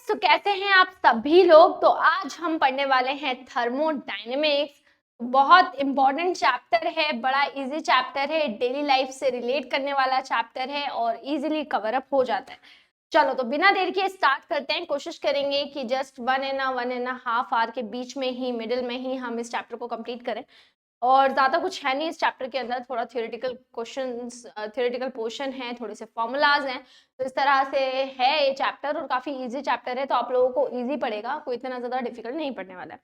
तो कैसे हैं आप सभी लोग। तो आज हम पढ़ने वाले हैं थर्मोडायनेमिक्स। बहुत इंपॉर्टेंट चैप्टर है, बड़ा इजी चैप्टर है, डेली लाइफ से रिलेट करने वाला चैप्टर है और इजीली कवर अप हो जाता है। चलो तो बिना देर के स्टार्ट करते हैं। कोशिश करेंगे कि जस्ट 1.5 आवर के बीच में ही, मिडिल में ही हम इस चैप्टर को कंप्लीट करें। और ज्यादा कुछ है नहीं इस चैप्टर के अंदर, थोड़ा थियोरेटिकल क्वेश्चंस, थियोरेटिकल पोर्शन है, थोड़े से फॉर्मूलाज हैं। तो इस तरह से है ये चैप्टर और काफी इजी चैप्टर है, तो आप लोगों को इजी पड़ेगा, कोई इतना ज्यादा डिफिकल्ट नहीं पड़ने वाला है।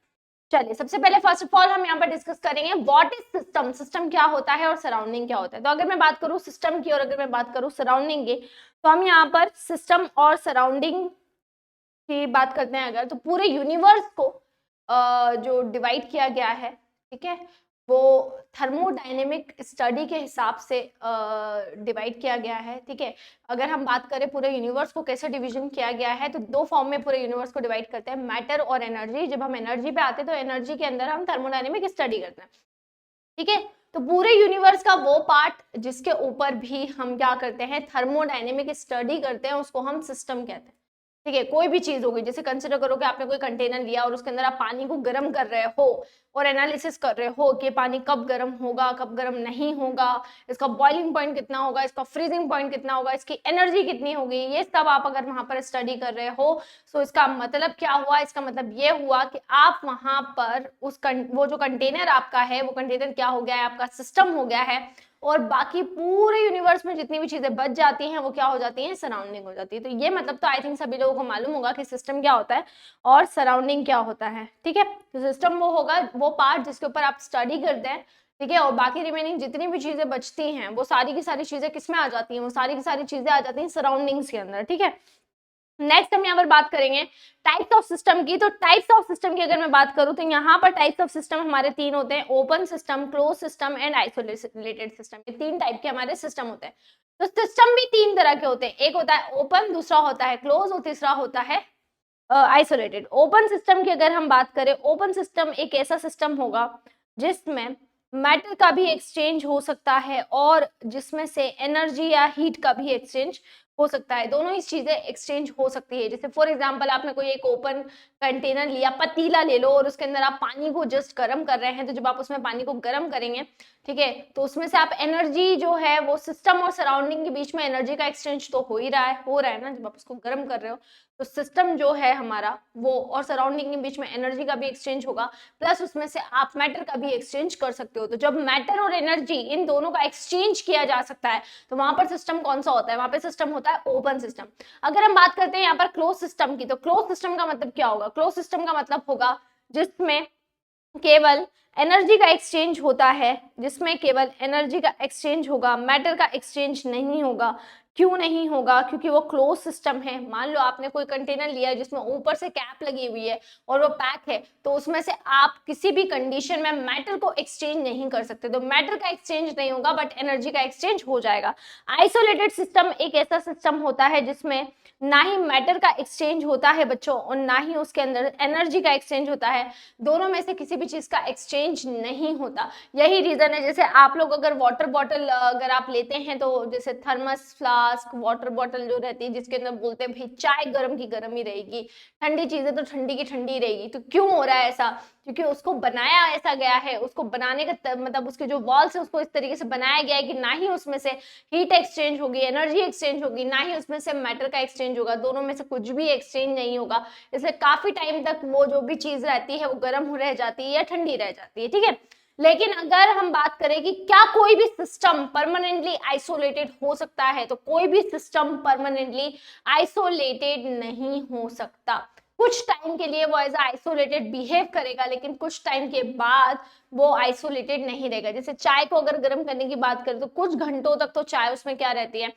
चलिए सबसे पहले फर्स्ट ऑफ ऑल हम यहाँ पर डिस्कस करेंगे व्हाट इज सिस्टम। सिस्टम क्या होता है और सराउंडिंग क्या होता है। तो अगर मैं बात करूँ सिस्टम की और अगर मैं बात करूँ सराउंडिंग की, तो हम यहाँ पर सिस्टम और सराउंडिंग की बात करते हैं अगर, तो पूरे यूनिवर्स को जो डिवाइड किया गया है, ठीक है, वो थर्मोडायनेमिक स्टडी के हिसाब से डिवाइड किया गया है। ठीक है, अगर हम बात करें पूरे यूनिवर्स को कैसे डिवीजन किया गया है, तो दो फॉर्म में पूरे यूनिवर्स को डिवाइड करते हैं, मैटर और एनर्जी। जब हम एनर्जी पे आते हैं तो एनर्जी के अंदर हम थर्मोडायनेमिक स्टडी करते हैं। ठीक है, तो पूरे यूनिवर्स का वो पार्ट जिसके ऊपर भी हम क्या करते हैं, थर्मोडायनेमिक स्टडी करते हैं, उसको हम सिस्टम कहते हैं। ठीक है, कोई भी चीज होगी, जैसे कंसिडर करो कि आपने कोई कंटेनर लिया और उसके अंदर आप पानी को गर्म कर रहे हो और एनालिसिस कर रहे हो कि पानी कब गर्म होगा, कब गर्म नहीं होगा, इसका बॉइलिंग पॉइंट कितना होगा, इसका फ्रीजिंग पॉइंट कितना होगा, इसकी एनर्जी कितनी होगी, ये सब आप अगर वहां पर स्टडी कर रहे हो, तो इसका मतलब क्या हुआ, इसका मतलब ये हुआ कि आप वहां पर वो जो कंटेनर आपका है, वो कंटेनर क्या हो गया है, आपका सिस्टम हो गया है। और बाकी पूरे यूनिवर्स में जितनी भी चीजें बच जाती हैं वो क्या हो जाती हैं, सराउंडिंग हो जाती है। तो ये मतलब तो आई थिंक सभी लोगों को मालूम होगा कि सिस्टम क्या होता है और सराउंडिंग क्या होता है। ठीक है, तो सिस्टम वो होगा, वो पार्ट जिसके ऊपर आप स्टडी करते हैं। ठीक है, और बाकी रिमेनिंग जितनी भी चीजें बचती हैं वो सारी की सारी चीजें किसमें आ जाती हैं, वो सारी की सारी चीजें आ जाती हैं सराउंडिंग्स के अंदर। ठीक है, नेक्स्ट हम यहाँ पर बात करेंगे टाइप्स ऑफ सिस्टम की। तो टाइप्स ऑफ सिस्टम की अगर मैं बात करूं तो यहाँ पर टाइप्स ऑफ सिस्टम हमारे तीन होते हैं, open system, close system and isolated system. ये तीन टाइप के हमारे सिस्टम होते हैं। तो सिस्टम भी तीन तरह के होते हैं, एक होता है ओपन, दूसरा होता है क्लोज और तीसरा होता है आइसोलेटेड। ओपन सिस्टम की अगर हम बात करें, ओपन सिस्टम एक ऐसा सिस्टम होगा जिसमें मैटर का भी एक्सचेंज हो सकता है और जिसमें से एनर्जी या हीट का भी एक्सचेंज हो सकता है। दोनों ही चीजें एक्सचेंज हो सकती है। जैसे फॉर एग्जांपल आपने कोई एक ओपन कंटेनर लिया, पतीला ले लो, और उसके अंदर आप पानी को जस्ट गर्म कर रहे हैं, तो जब आप उसमें पानी को गर्म करेंगे, ठीक है, तो उसमें से आप एनर्जी जो है वो सिस्टम और सराउंडिंग के बीच में एनर्जी का एक्सचेंज तो हो रहा है ना, जब आप उसको गर्म कर रहे हो। तो सिस्टम जो है हमारा वो और सराउंडिंग के बीच में एनर्जी का भी एक्सचेंज होगा, प्लस उसमें से आप मैटर का भी एक्सचेंज कर सकते हो। तो जब मैटर और एनर्जी इन दोनों का एक्सचेंज किया जा सकता है, तो वहां पर सिस्टम कौन सा होता है, वहां पर सिस्टम होता है ओपन सिस्टम। अगर हम बात करते हैं यहाँ पर क्लोज सिस्टम की, तो क्लोज सिस्टम का मतलब क्या होगा, क्लोज सिस्टम का मतलब होगा जिसमें केवल एनर्जी का एक्सचेंज होता है, जिसमें केवल एनर्जी का एक्सचेंज होगा, मैटर का एक्सचेंज नहीं होगा। क्यों नहीं होगा, क्योंकि वो क्लोज सिस्टम है। मान लो आपने कोई कंटेनर लिया है जिसमें ऊपर से कैप लगी हुई है और वो पैक है, तो उसमें से आप किसी भी कंडीशन में मैटर को एक्सचेंज नहीं कर सकते। तो मैटर का एक्सचेंज नहीं होगा बट एनर्जी का एक्सचेंज हो जाएगा। आइसोलेटेड सिस्टम एक ऐसा सिस्टम होता है जिसमें ना ही मैटर का एक्सचेंज होता है बच्चों, और ना ही उसके अंदर एनर्जी का एक्सचेंज होता है। दोनों में से किसी भी चीज का एक्सचेंज नहीं होता। यही रीजन है, जैसे आप लोग अगर वाटर बॉटल अगर आप लेते हैं, तो जैसे थर्मस फ्लास्क वाटर बॉटल जो रहती है, जिसके अंदर बोलते हैं भाई चाय गर्म की गर्म ही रहेगी, ठंडी चीजें तो ठंडी की ठंडी रहेगी। तो क्यों हो रहा है ऐसा, क्योंकि उसको बनाया ऐसा गया है, उसको बनाने का मतलब उसके जो वॉल्स है उसको इस तरीके से बनाया गया है कि ना ही उसमें से हीट एक्सचेंज होगी, एनर्जी एक्सचेंज होगी, ना ही उसमें से मैटर का एक्सचेंज होगा। दोनों में से कुछ भी एक्सचेंज नहीं होगा, इसलिए काफी टाइम तक वो जो भी चीज रहती है वो गर्म रह जाती है या ठंडी रह जाती है। ठीक है, लेकिन अगर हम बात करें कि क्या कोई भी सिस्टम परमानेंटली आइसोलेटेड हो सकता है, तो कोई भी सिस्टम परमानेंटली आइसोलेटेड नहीं हो सकता। कुछ टाइम के लिए वो एज आइसोलेटेड बिहेव करेगा, लेकिन कुछ टाइम के बाद वो आइसोलेटेड नहीं रहेगा। जैसे चाय को अगर गर्म करने की बात करें, तो कुछ घंटों तक तो चाय उसमें क्या रहती है,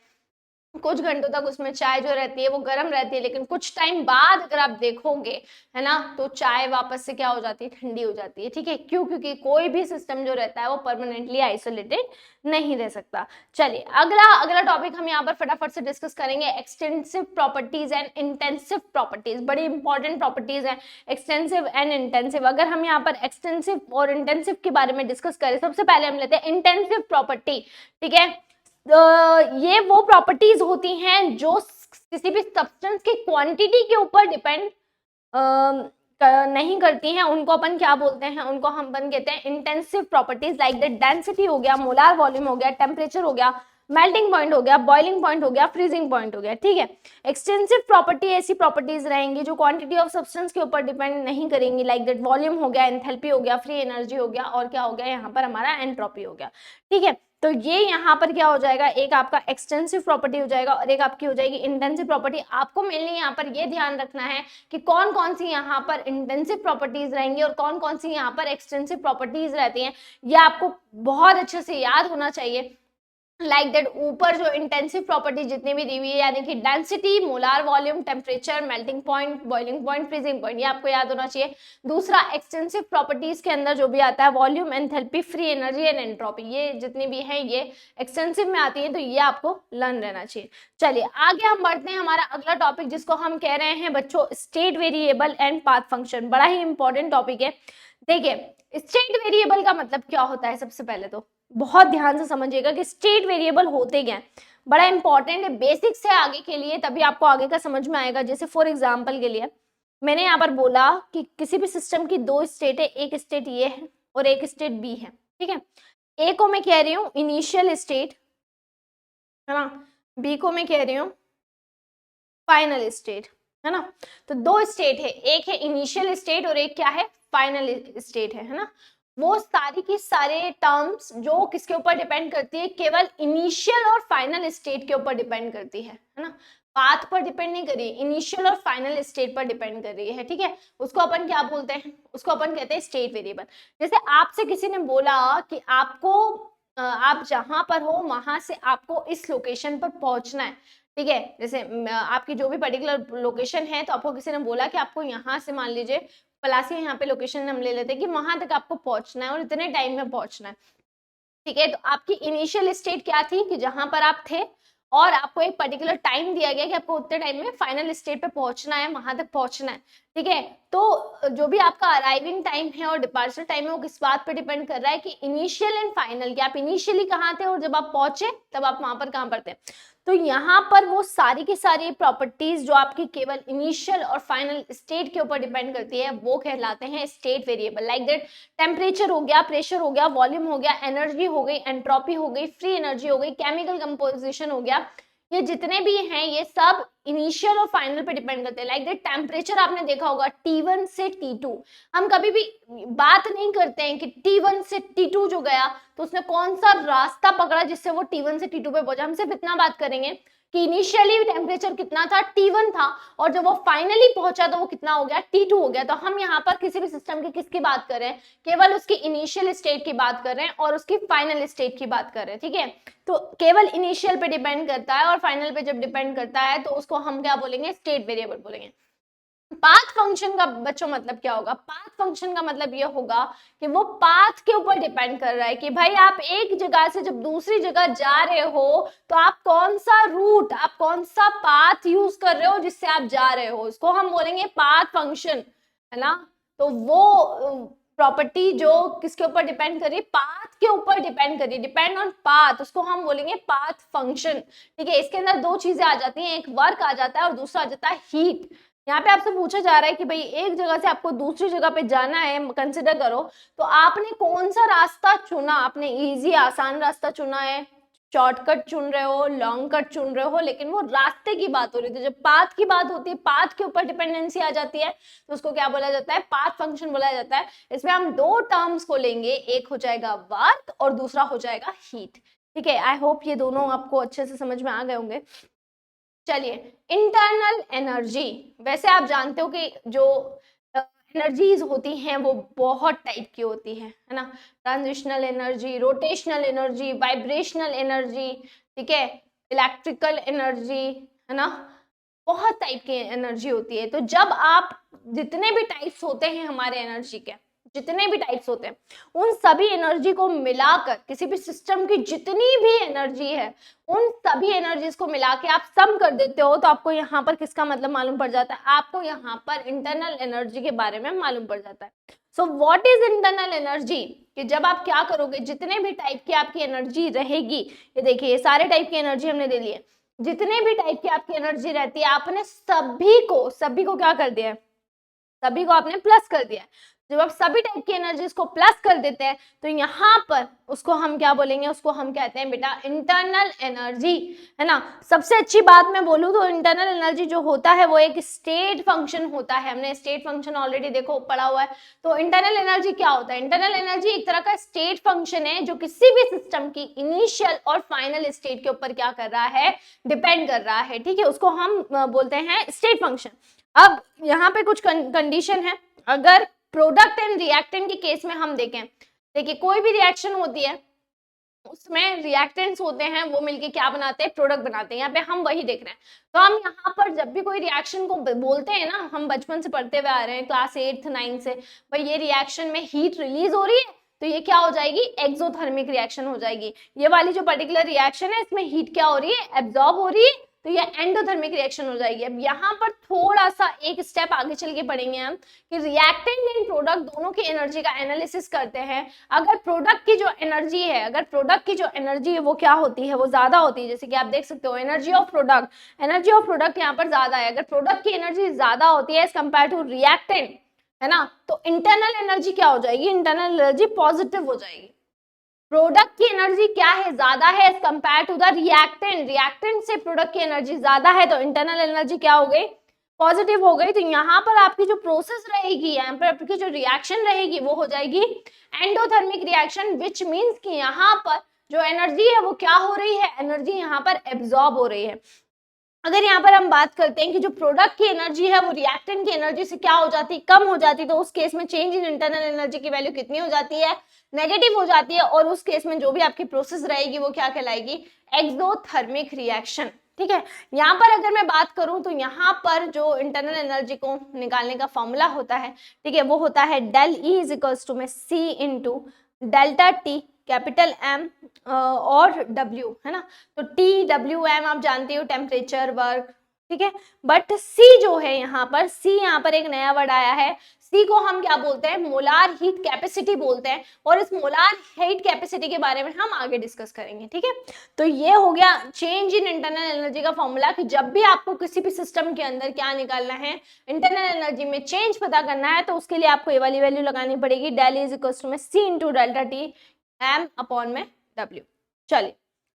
कुछ घंटों तक उसमें चाय जो रहती है वो गर्म रहती है, लेकिन कुछ टाइम बाद अगर आप देखोगे, है ना, तो चाय वापस से क्या हो जाती है, ठंडी हो जाती है। ठीक है, क्यों, क्योंकि कोई भी सिस्टम जो रहता है वो परमानेंटली आइसोलेटेड नहीं रह सकता। चलिए अगला टॉपिक हम यहाँ पर फटाफट से डिस्कस करेंगे, extensive properties and intensive properties. बड़ी इंपॉर्टेंट प्रॉपर्टीज है एक्सटेंसिव एंड इंटेंसिव। अगर हम यहाँ पर एक्सटेंसिव और इंटेंसिव के बारे में डिस्कस करें, सबसे पहले हम लेते हैं इंटेंसिव प्रॉपर्टी। ठीक है, ये वो प्रॉपर्टीज होती हैं जो किसी भी सब्सटेंस की क्वांटिटी के ऊपर डिपेंड नहीं करती हैं, उनको अपन क्या बोलते हैं, उनको हम अपन कहते हैं intensive properties, like the density हो गया, मोलार वॉल्यूम हो गया, टेम्परेचर हो गया, मेल्टिंग पॉइंट हो गया, बॉइलिंग पॉइंट हो गया, फ्रीजिंग पॉइंट हो गया, ठीक है। एक्सटेंसिव प्रॉपर्टी ऐसी प्रॉपर्टीज रहेंगी जो क्वांटिटी ऑफ सब्सटेंस के ऊपर डिपेंड नहीं करेंगी, लाइक दैट वॉल्यूम हो गया, एंथैल्पी हो गया, फ्री एनर्जी हो गया, और क्या हो गया यहाँ पर हमारा एंट्रोपी हो गया, ठीक है। तो ये यहाँ पर क्या हो जाएगा, एक आपका एक्सटेंसिव प्रॉपर्टी हो जाएगा और एक आपकी हो जाएगी इंटेंसिव प्रॉपर्टी। आपको मेनली यहाँ पर ये ध्यान रखना है कि कौन कौन सी यहाँ पर इंटेंसिव प्रॉपर्टीज रहेंगी और कौन कौन सी यहाँ पर एक्सटेंसिव प्रॉपर्टीज रहती हैं, ये आपको बहुत अच्छे से याद होना चाहिए। लाइक दैट ऊपर जो इंटेंसिव प्रॉपर्टी जितनी भी दी हुई है, यानी कि density, molar volume, temperature, melting point, boiling point, freezing point, ये आपको याद होना चाहिए। दूसरा एक्सटेंसिव प्रॉपर्टीज के अंदर जो भी आता है, volume, enthalpy, free energy and entropy, ये जितनी भी है ये एक्सटेंसिव में आती है, तो ये आपको लर्न रहना चाहिए। चलिए आगे हम बढ़ते हैं, हमारा अगला टॉपिक जिसको हम कह रहे हैं बच्चों state variable and path function. बड़ा ही इंपॉर्टेंट टॉपिक है। देखिए स्टेट वेरिएबल का मतलब क्या होता है, सबसे पहले तो बहुत ध्यान से समझिएगा कि स्टेट वेरिएबल होते क्या हैं, बड़ा इंपॉर्टेंट है, बेसिक से आगे के लिए, तभी आपको आगे का समझ में आएगा। जैसे फॉर एग्जांपल के लिए मैंने यहाँ पर बोला कि किसी भी सिस्टम की दो स्टेट है, एक स्टेट ये है और एक स्टेट बी है, ठीक है। ए को मैं कह रही हूँ इनिशियल स्टेट, है ना, बी को मैं कह रही हूँ फाइनल स्टेट, है ना। तो दो स्टेट है, एक है इनिशियल स्टेट और एक क्या है, फाइनल स्टेट है ना। वो सारी की सारे टर्म्स जो किसके ऊपर डिपेंड करती है, केवल इनिशियल और फाइनल स्टेट के ऊपर डिपेंड करती है ना। पाथ पर डिपेंड नहीं कर रही, इनिशियल और फाइनल स्टेट पर डिपेंड कर रही है, ठीक है। उसको अपन क्या बोलते हैं, उसको अपन कहते हैं स्टेट वेरिएबल। जैसे आपसे किसी ने बोला कि आपको आप जहां पर हो वहां से आपको इस लोकेशन पर पहुंचना है, ठीक है। जैसे आपकी जो भी पर्टिकुलर लोकेशन है, तो आपको किसी ने बोला कि आपको यहाँ से मान लीजिए पलासी, यहाँ पे लोकेशन हम ले लेते हैं कि वहां तक आपको पहुंचना है और इतने टाइम में पहुंचना है, ठीक है। तो आपकी इनिशियल स्टेट क्या थी कि जहां पर आप थे और आपको एक पर्टिकुलर टाइम दिया गया कि आपको उतने टाइम में फाइनल स्टेट पे पहुंचना है, वहां तक पहुंचना है, ठीक है। तो जो भी आपका अराइविंग टाइम है और डिपार्चर टाइम है वो किस बात पे डिपेंड कर रहा है कि इनिशियल एंड फाइनल, कि आप इनिशियली कहाँ थे और जब आप पहुंचे तब आप वहां पर कहाँ पर थे। तो यहाँ पर वो सारी की सारी प्रॉपर्टीज जो आपकी केवल इनिशियल और फाइनल स्टेट के ऊपर डिपेंड करती है वो कहलाते हैं state variable. Like that temperature हो गया, प्रेशर हो गया, वॉल्यूम हो गया, एनर्जी हो गई, एंट्रोपी हो गई, फ्री एनर्जी हो गई, केमिकल कंपोजिशन हो गया, ये जितने भी हैं ये सब इनिशियल और फाइनल पे डिपेंड करते हैं। लाइक दैट टेम्परेचर आपने देखा होगा T1 से T2, हम कभी भी बात नहीं करते हैं कि T1 से T2 जो गया तो उसने कौन सा रास्ता पकड़ा जिससे वो T1 से T2 पे पहुंचा। हम सिर्फ इतना बात करेंगे कि इनिशियली टेम्परेचर कितना था, T1 था, और जब वो फाइनली पहुंचा तो वो कितना हो गया, T2 हो गया। तो हम यहाँ पर किसी भी सिस्टम की किसकी बात कर रहे हैं, केवल उसकी इनिशियल स्टेट की बात कर रहे हैं और उसकी फाइनल स्टेट की बात कर रहे हैं, ठीक है। तो केवल इनिशियल पे डिपेंड करता है और फाइनल पे जब डिपेंड करता है तो उसको हम क्या बोलेंगे, स्टेट वेरिएबल बोलेंगे। पाथ फंक्शन का बच्चों मतलब क्या होगा, पाथ फंक्शन का मतलब ये होगा कि वो पाथ के ऊपर डिपेंड कर रहा है कि भाई आप एक जगह से जब दूसरी जगह जा रहे हो तो आप कौन सा रूट, आप कौन सा पाथ यूज कर रहे हो जिससे आप जा रहे हो, इसको हम बोलेंगे पाथ फंक्शन, है ना। तो वो प्रॉपर्टी जो किसके ऊपर डिपेंड कर रही है, पाथ के ऊपर डिपेंड कर रही है, डिपेंड ऑन पाथ, उसको हम बोलेंगे पाथ फंक्शन, ठीक है। इसके अंदर दो चीजें आ जाती हैं, एक वर्क आ जाता है और दूसरा आ जाता है हीट। यहाँ पे आपसे पूछा जा रहा है कि भाई एक जगह से आपको दूसरी जगह पे जाना है, कंसिडर करो, तो आपने कौन सा रास्ता चुना, आपने इजी आसान रास्ता चुना है, शॉर्टकट चुन रहे हो, लॉन्ग कट चुन रहे हो, लेकिन वो रास्ते की बात हो रही थी। जब पाथ की बात होती है, पाथ के ऊपर डिपेंडेंसी आ जाती है तो उसको क्या बोला जाता है, पाथ फंक्शन बोला जाता है। इसमें हम दो टर्म्स को लेंगे, एक हो जाएगा वर्क और दूसरा हो जाएगा हीट, ठीक है। आई होप ये दोनों आपको अच्छे से समझ में आ गए होंगे। चलिए इंटरनल एनर्जी, वैसे आप जानते हो कि जो एनर्जीज होती हैं वो बहुत टाइप की होती है ना। Transitional energy, rotational energy, vibrational energy, ठीक है, इलेक्ट्रिकल एनर्जी, है ना, बहुत टाइप की एनर्जी होती है। तो जब आप जितने भी टाइप्स होते हैं हमारे एनर्जी के, जितने भी टाइप्स होते हैं उन सभी एनर्जी को मिलाकर, किसी भी सिस्टम की जितनी भी एनर्जी है उन सभी एनर्जीज को मिला के आप सम कर देते हो तो आपको यहाँ पर किसका मतलब मालूम पड़ जाता है, आपको यहाँ पर इंटरनल एनर्जी के बारे में मालूम पड़ जाता है। So what is internal energy, कि जब आप क्या करोगे, जितने भी टाइप की आपकी एनर्जी रहेगी, ये देखिए ये सारे टाइप की एनर्जी हमने दे ली है, जितने भी टाइप की आपकी एनर्जी रहती है आपने सभी को क्या कर दिया है, सभी को आपने प्लस कर दिया है। जब आप सभी टाइप की एनर्जीज को प्लस कर देते हैं तो यहाँ पर उसको हम क्या बोलेंगे, उसको हम कहते हैं बेटा इंटरनल एनर्जी, है ना। सबसे अच्छी बात मैं बोलूँ तो इंटरनल एनर्जी जो होता है वो एक स्टेट फंक्शन होता है। हमने स्टेट फंक्शन ऑलरेडी देखो पढ़ा हुआ है। तो इंटरनल एनर्जी क्या होता है, इंटरनल एनर्जी एक तरह का स्टेट फंक्शन है जो किसी भी सिस्टम की इनिशियल और फाइनल स्टेट के ऊपर क्या कर रहा है, डिपेंड कर रहा है, ठीक है। उसको हम बोलते हैं स्टेट फंक्शन। अब यहाँ पे कुछ कंडीशन है। अगर प्रोडक्ट एंड रिएक्टेंट के केस में हम देखें, देखिए कोई भी रिएक्शन होती है उसमें रिएक्टेंट्स होते हैं, वो मिलके क्या बनाते हैं, प्रोडक्ट बनाते हैं। यहाँ पे हम वही देख रहे हैं। तो हम यहाँ पर जब भी कोई रिएक्शन को बोलते हैं ना, हम बचपन से पढ़ते हुए आ रहे हैं क्लास 8th 9th से, भाई ये रिएक्शन में हीट रिलीज हो रही है तो ये क्या हो जाएगी, एक्सोथर्मिक रिएक्शन हो जाएगी। ये वाली जो पर्टिकुलर रिएक्शन है इसमें हीट क्या हो रही है, एब्जॉर्ब हो रही है, तो ये एंडोथर्मिक रिएक्शन हो जाएगी। अब यहाँ पर थोड़ा सा एक स्टेप आगे चल के पढ़ेंगे हम कि रिएक्टेंट एंड प्रोडक्ट दोनों की एनर्जी का एनालिसिस करते हैं। अगर प्रोडक्ट की जो एनर्जी है, अगर प्रोडक्ट की जो एनर्जी है वो क्या होती है, वो ज्यादा होती है, जैसे कि आप देख सकते हो एनर्जी ऑफ प्रोडक्ट यहाँ पर ज्यादा है। अगर प्रोडक्ट की एनर्जी ज्यादा होती है एज कंपेयर टू रिएक्टेंट, है ना, तो इंटरनल एनर्जी क्या हो जाएगी, इंटरनल एनर्जी पॉजिटिव हो जाएगी। प्रोडक्ट की एनर्जी क्या है, ज्यादा है as compare to the reactant से प्रोडक्ट की एनर्जी ज्यादा है तो इंटरनल एनर्जी क्या हो गई, पॉजिटिव हो गई। तो यहाँ पर आपकी जो प्रोसेस रहेगी, यहाँ पर आपकी जो रिएक्शन रहेगी वो हो जाएगी एंडोथर्मिक रिएक्शन, विच मीन्स कि यहाँ पर जो एनर्जी है वो क्या हो रही है, एनर्जी यहाँ पर एब्जॉर्ब हो रही है। अगर यहाँ पर हम बात करते हैं कि जो प्रोडक्ट की एनर्जी है वो रिएक्टेंट की एनर्जी से क्या हो जाती है, कम हो जाती है, तो उस केस में चेंज इन इंटरनल एनर्जी की वैल्यू कितनी हो जाती है, नेगेटिव हो जाती है। और उस केस में जो भी आपकी प्रोसेस रहेगी वो क्या कहलाएगी, एक्सोथर्मिक रिएक्शन, ठीक है। यहाँ पर अगर मैं बात करूं तो यहाँ पर जो इंटरनल एनर्जी को निकालने का फॉर्मूला होता है, ठीक है, वो होता है del E is equals to में C into delta T capital M और W, है ना। तो TWM आप जानते हो टेम्परेचर, वर्क, ठीक है। बट C जो है यहाँ पर, C यहाँ पर एक नया वर्ड आया है, C को हम क्या बोलते हैं, मोलार हीट कैपेसिटी बोलते हैं। और इस मोलार हीट कैपेसिटी के बारे में हम आगे डिस्कस करेंगे, ठीक है। तो ये हो गया चेंज इन इंटरनल एनर्जी का फॉर्मूला कि जब भी आपको किसी भी सिस्टम के अंदर क्या निकालना है, इंटरनल एनर्जी में चेंज पता करना है, तो उसके लिए आपको ये वाली वैल्यू लगानी पड़ेगी, डेल इज इक्वल टू में C into delta T M upon में W। चलिए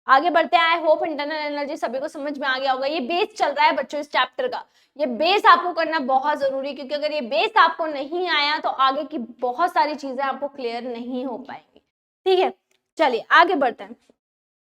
आगे बढ़ते हैं। आई होप इंटरनल एनर्जी सभी को समझ में आ गया होगा। ये बेस चल रहा है बच्चों इस चैप्टर का, ये बेस आपको करना बहुत जरूरी है, क्योंकि अगर ये बेस आपको नहीं आया तो आगे की बहुत सारी चीजें आपको क्लियर नहीं हो पाएंगी, ठीक है। चलिए आगे बढ़ते हैं।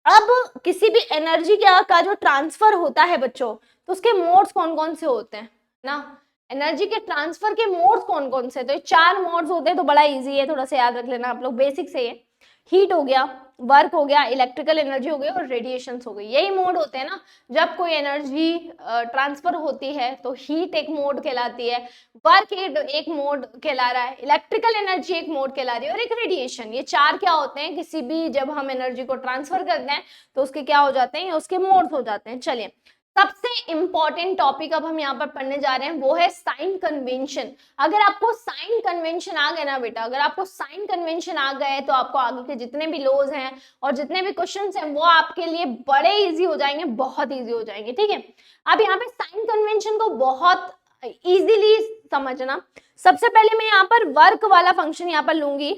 अब किसी भी एनर्जी का जो ट्रांसफर होता है बच्चों, तो उसके मोड्स कौन कौन से होते हैं ना, एनर्जी के ट्रांसफर के मोड्स कौन कौन से, तो ये 4 मोड्स होते हैं। तो बड़ा इजी है, थोड़ा सा याद रख लेना आप लोग, बेसिक से ये हीट हो गया, वर्क हो गया, इलेक्ट्रिकल एनर्जी हो गई और रेडिएशंस हो गई। यही मोड होते हैं ना। जब कोई एनर्जी ट्रांसफर होती है तो हीट एक मोड कहलाती है, वर्क एक मोड कहला रहा है, इलेक्ट्रिकल एनर्जी एक मोड कहला रही है और एक रेडिएशन। ये 4 क्या होते हैं, किसी भी जब हम एनर्जी को ट्रांसफर करते हैं तो उसके क्या हो जाते हैं, उसके मोड्स हो जाते हैं। चलिए सबसे इंपॉर्टेंट टॉपिक अब हम यहाँ पर पढ़ने जा रहे हैं वो है साइन कन्वेंशन। अगर आपको साइन कन्वेंशन आ गए ना बेटा, अगर आपको साइन कन्वेंशन आ गए तो आपको आगे के जितने भी लॉज हैं और जितने भी क्वेश्चंस हैं वो आपके लिए बड़े इजी हो जाएंगे, बहुत इजी हो जाएंगे, ठीक है। अब यहाँ पे साइन कन्वेंशन को बहुत इजीली समझना। सबसे पहले मैं यहाँ पर वर्क वाला फंक्शन यहाँ पर लूंगी।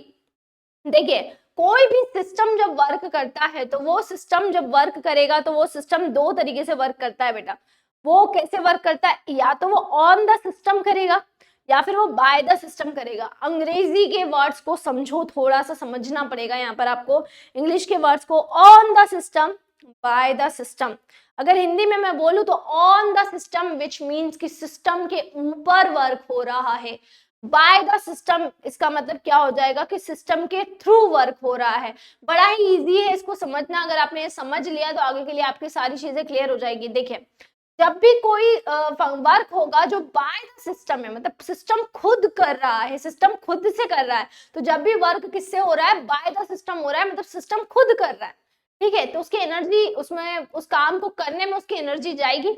देखिए कोई भी सिस्टम जब वर्क करता है तो वो सिस्टम जब वर्क करेगा तो वो सिस्टम 2 तरीके से वर्क करता है बेटा। वो कैसे वर्क करता है, या तो वो ऑन द सिस्टम करेगा या फिर वो बाय द सिस्टम करेगा। अंग्रेजी के वर्ड्स को समझो, थोड़ा सा समझना पड़ेगा यहाँ पर आपको इंग्लिश के वर्ड्स को। On the system, bye the system. अगर हिंदी में मैं बोलूं तो on the system which means कि सिस्टम के ऊपर वर्क हो रहा है। बाय द सिस्टम इसका मतलब क्या हो जाएगा कि सिस्टम के थ्रू वर्क हो रहा है। बड़ा ही इजी है इसको समझना। अगर आपने समझ लिया तो आगे के लिए आपकी सारी चीजें क्लियर हो जाएगी। देखिए जब भी कोई वर्क होगा जो बाय द सिस्टम है, मतलब सिस्टम खुद कर रहा है, सिस्टम खुद से कर रहा है, तो जब भी वर्क किससे हो रहा है, बाय द सिस्टम हो रहा है, मतलब सिस्टम खुद कर रहा है, ठीक है। तो उसकी एनर्जी, उसमें उस काम को करने में उसकी एनर्जी जाएगी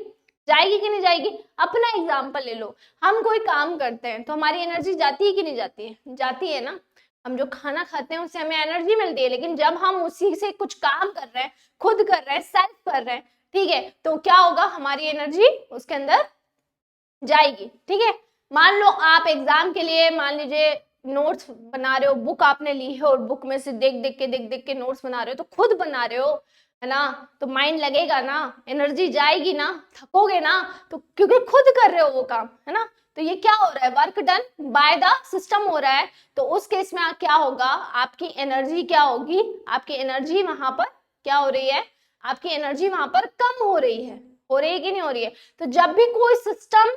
कि नहीं जाएगी। अपना एग्जांपल ले लो, हम कोई काम करते हैं तो हमारी एनर्जी जाती है कि नहीं जाती है, जाती है ना। हम जो खाना खाते हैं उससे हमें एनर्जी मिलती है, लेकिन जब हम उसी से कुछ काम कर रहे हैं, खुद कर रहे हैं, सेल्फ कर रहे हैं, ठीक है, तो क्या होगा, हमारी एनर्जी उसके अंदर जाएगी। ठीक है, मान लो आप एग्जाम के लिए मान लीजिए नोट्स बना रहे हो, बुक आपने ली है और बुक में से देख देख के नोट्स बना रहे हो, तो खुद बना रहे हो है ना, तो माइंड लगेगा ना, एनर्जी जाएगी ना, थकोगे ना, तो क्योंकि खुद कर रहे हो वो काम, है ना। तो ये क्या हो रहा है, work done by the system हो रहा है। तो उस केस में क्या होगा, आपकी एनर्जी क्या होगी, आपकी एनर्जी वहां पर क्या हो रही है, आपकी एनर्जी वहां पर कम हो रही है, हो रही है कि नहीं हो रही है। तो जब भी कोई सिस्टम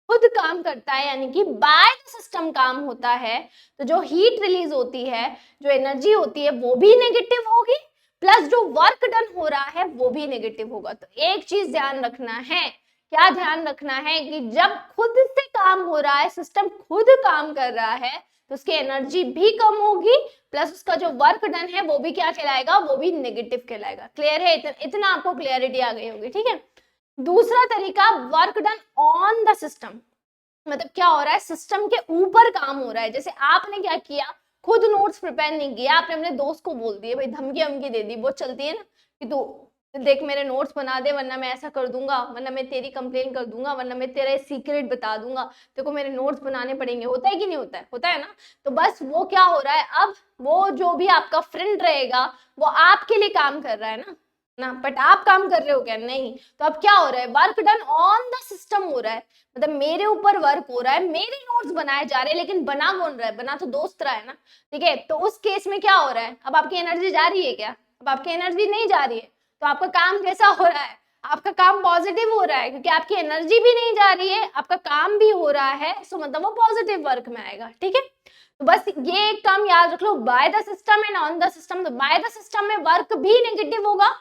खुद काम करता है, यानी कि बाय द सिस्टम काम होता है, तो जो हीट रिलीज होती है, जो एनर्जी होती है, वो भी नेगेटिव होगी, प्लस जो वर्क डन हो रहा है वो भी नेगेटिव होगा। तो एक चीज ध्यान रखना है, क्या ध्यान रखना है कि जब खुद से काम हो रहा है, सिस्टम खुद काम कर रहा है, तो उसकी एनर्जी भी कम होगी, प्लस उसका जो वर्क डन है वो भी क्या कहलाएगा, वो भी नेगेटिव कहलाएगा। क्लियर है, इतना आपको क्लियरिटी आ गई होगी। ठीक है, दूसरा तरीका, work done on the system, मतलब क्या हो रहा है, सिस्टम के ऊपर काम हो रहा है। जैसे आपने क्या किया, खुद नोट्स प्रिपेयर नहीं किया, आपने अपने दोस्त को बोल दिया, भाई धमकी वमकी दे दी, वो चलती है ना कि तू देख मेरे नोट्स बना दे वरना मैं ऐसा कर दूंगा, वरना मैं तेरी कंप्लेन कर दूंगा, वरना मैं तेरा सीक्रेट बता दूंगा, तेरे को मेरे नोट्स बनाने पड़ेंगे। होता है कि नहीं होता है, होता है ना। तो बस वो क्या हो रहा है, अब वो जो भी आपका फ्रेंड रहेगा वो आपके लिए काम कर रहा है ना, बट आप काम कर रहे हो क्या, नहीं। तो अब क्या हो रहा है, work done on the system हो रहा है, मतलब मेरे ऊपर वर्क हो रहा है, मेरे नोट्स बनाए जा रहे हैं, लेकिन बना कौन रहा है, बना तो दोस्त रहा है ना। ठीक है, तो उस केस में क्या हो रहा है, अब आपकी एनर्जी जा रही है क्या, अब आपकी एनर्जी नहीं जा रही है, तो आपका काम कैसा हो रहा है, आपका काम पॉजिटिव हो रहा है, क्योंकि आपकी एनर्जी भी नहीं जा रही है, आपका काम भी हो रहा है, सो मतलब वो पॉजिटिव वर्क में आएगा। ठीक है, तो बस ये एक काम याद रख लो, by the system and on the system. तो बाय द सिस्टम में वर्क भी नेगेटिव होगा,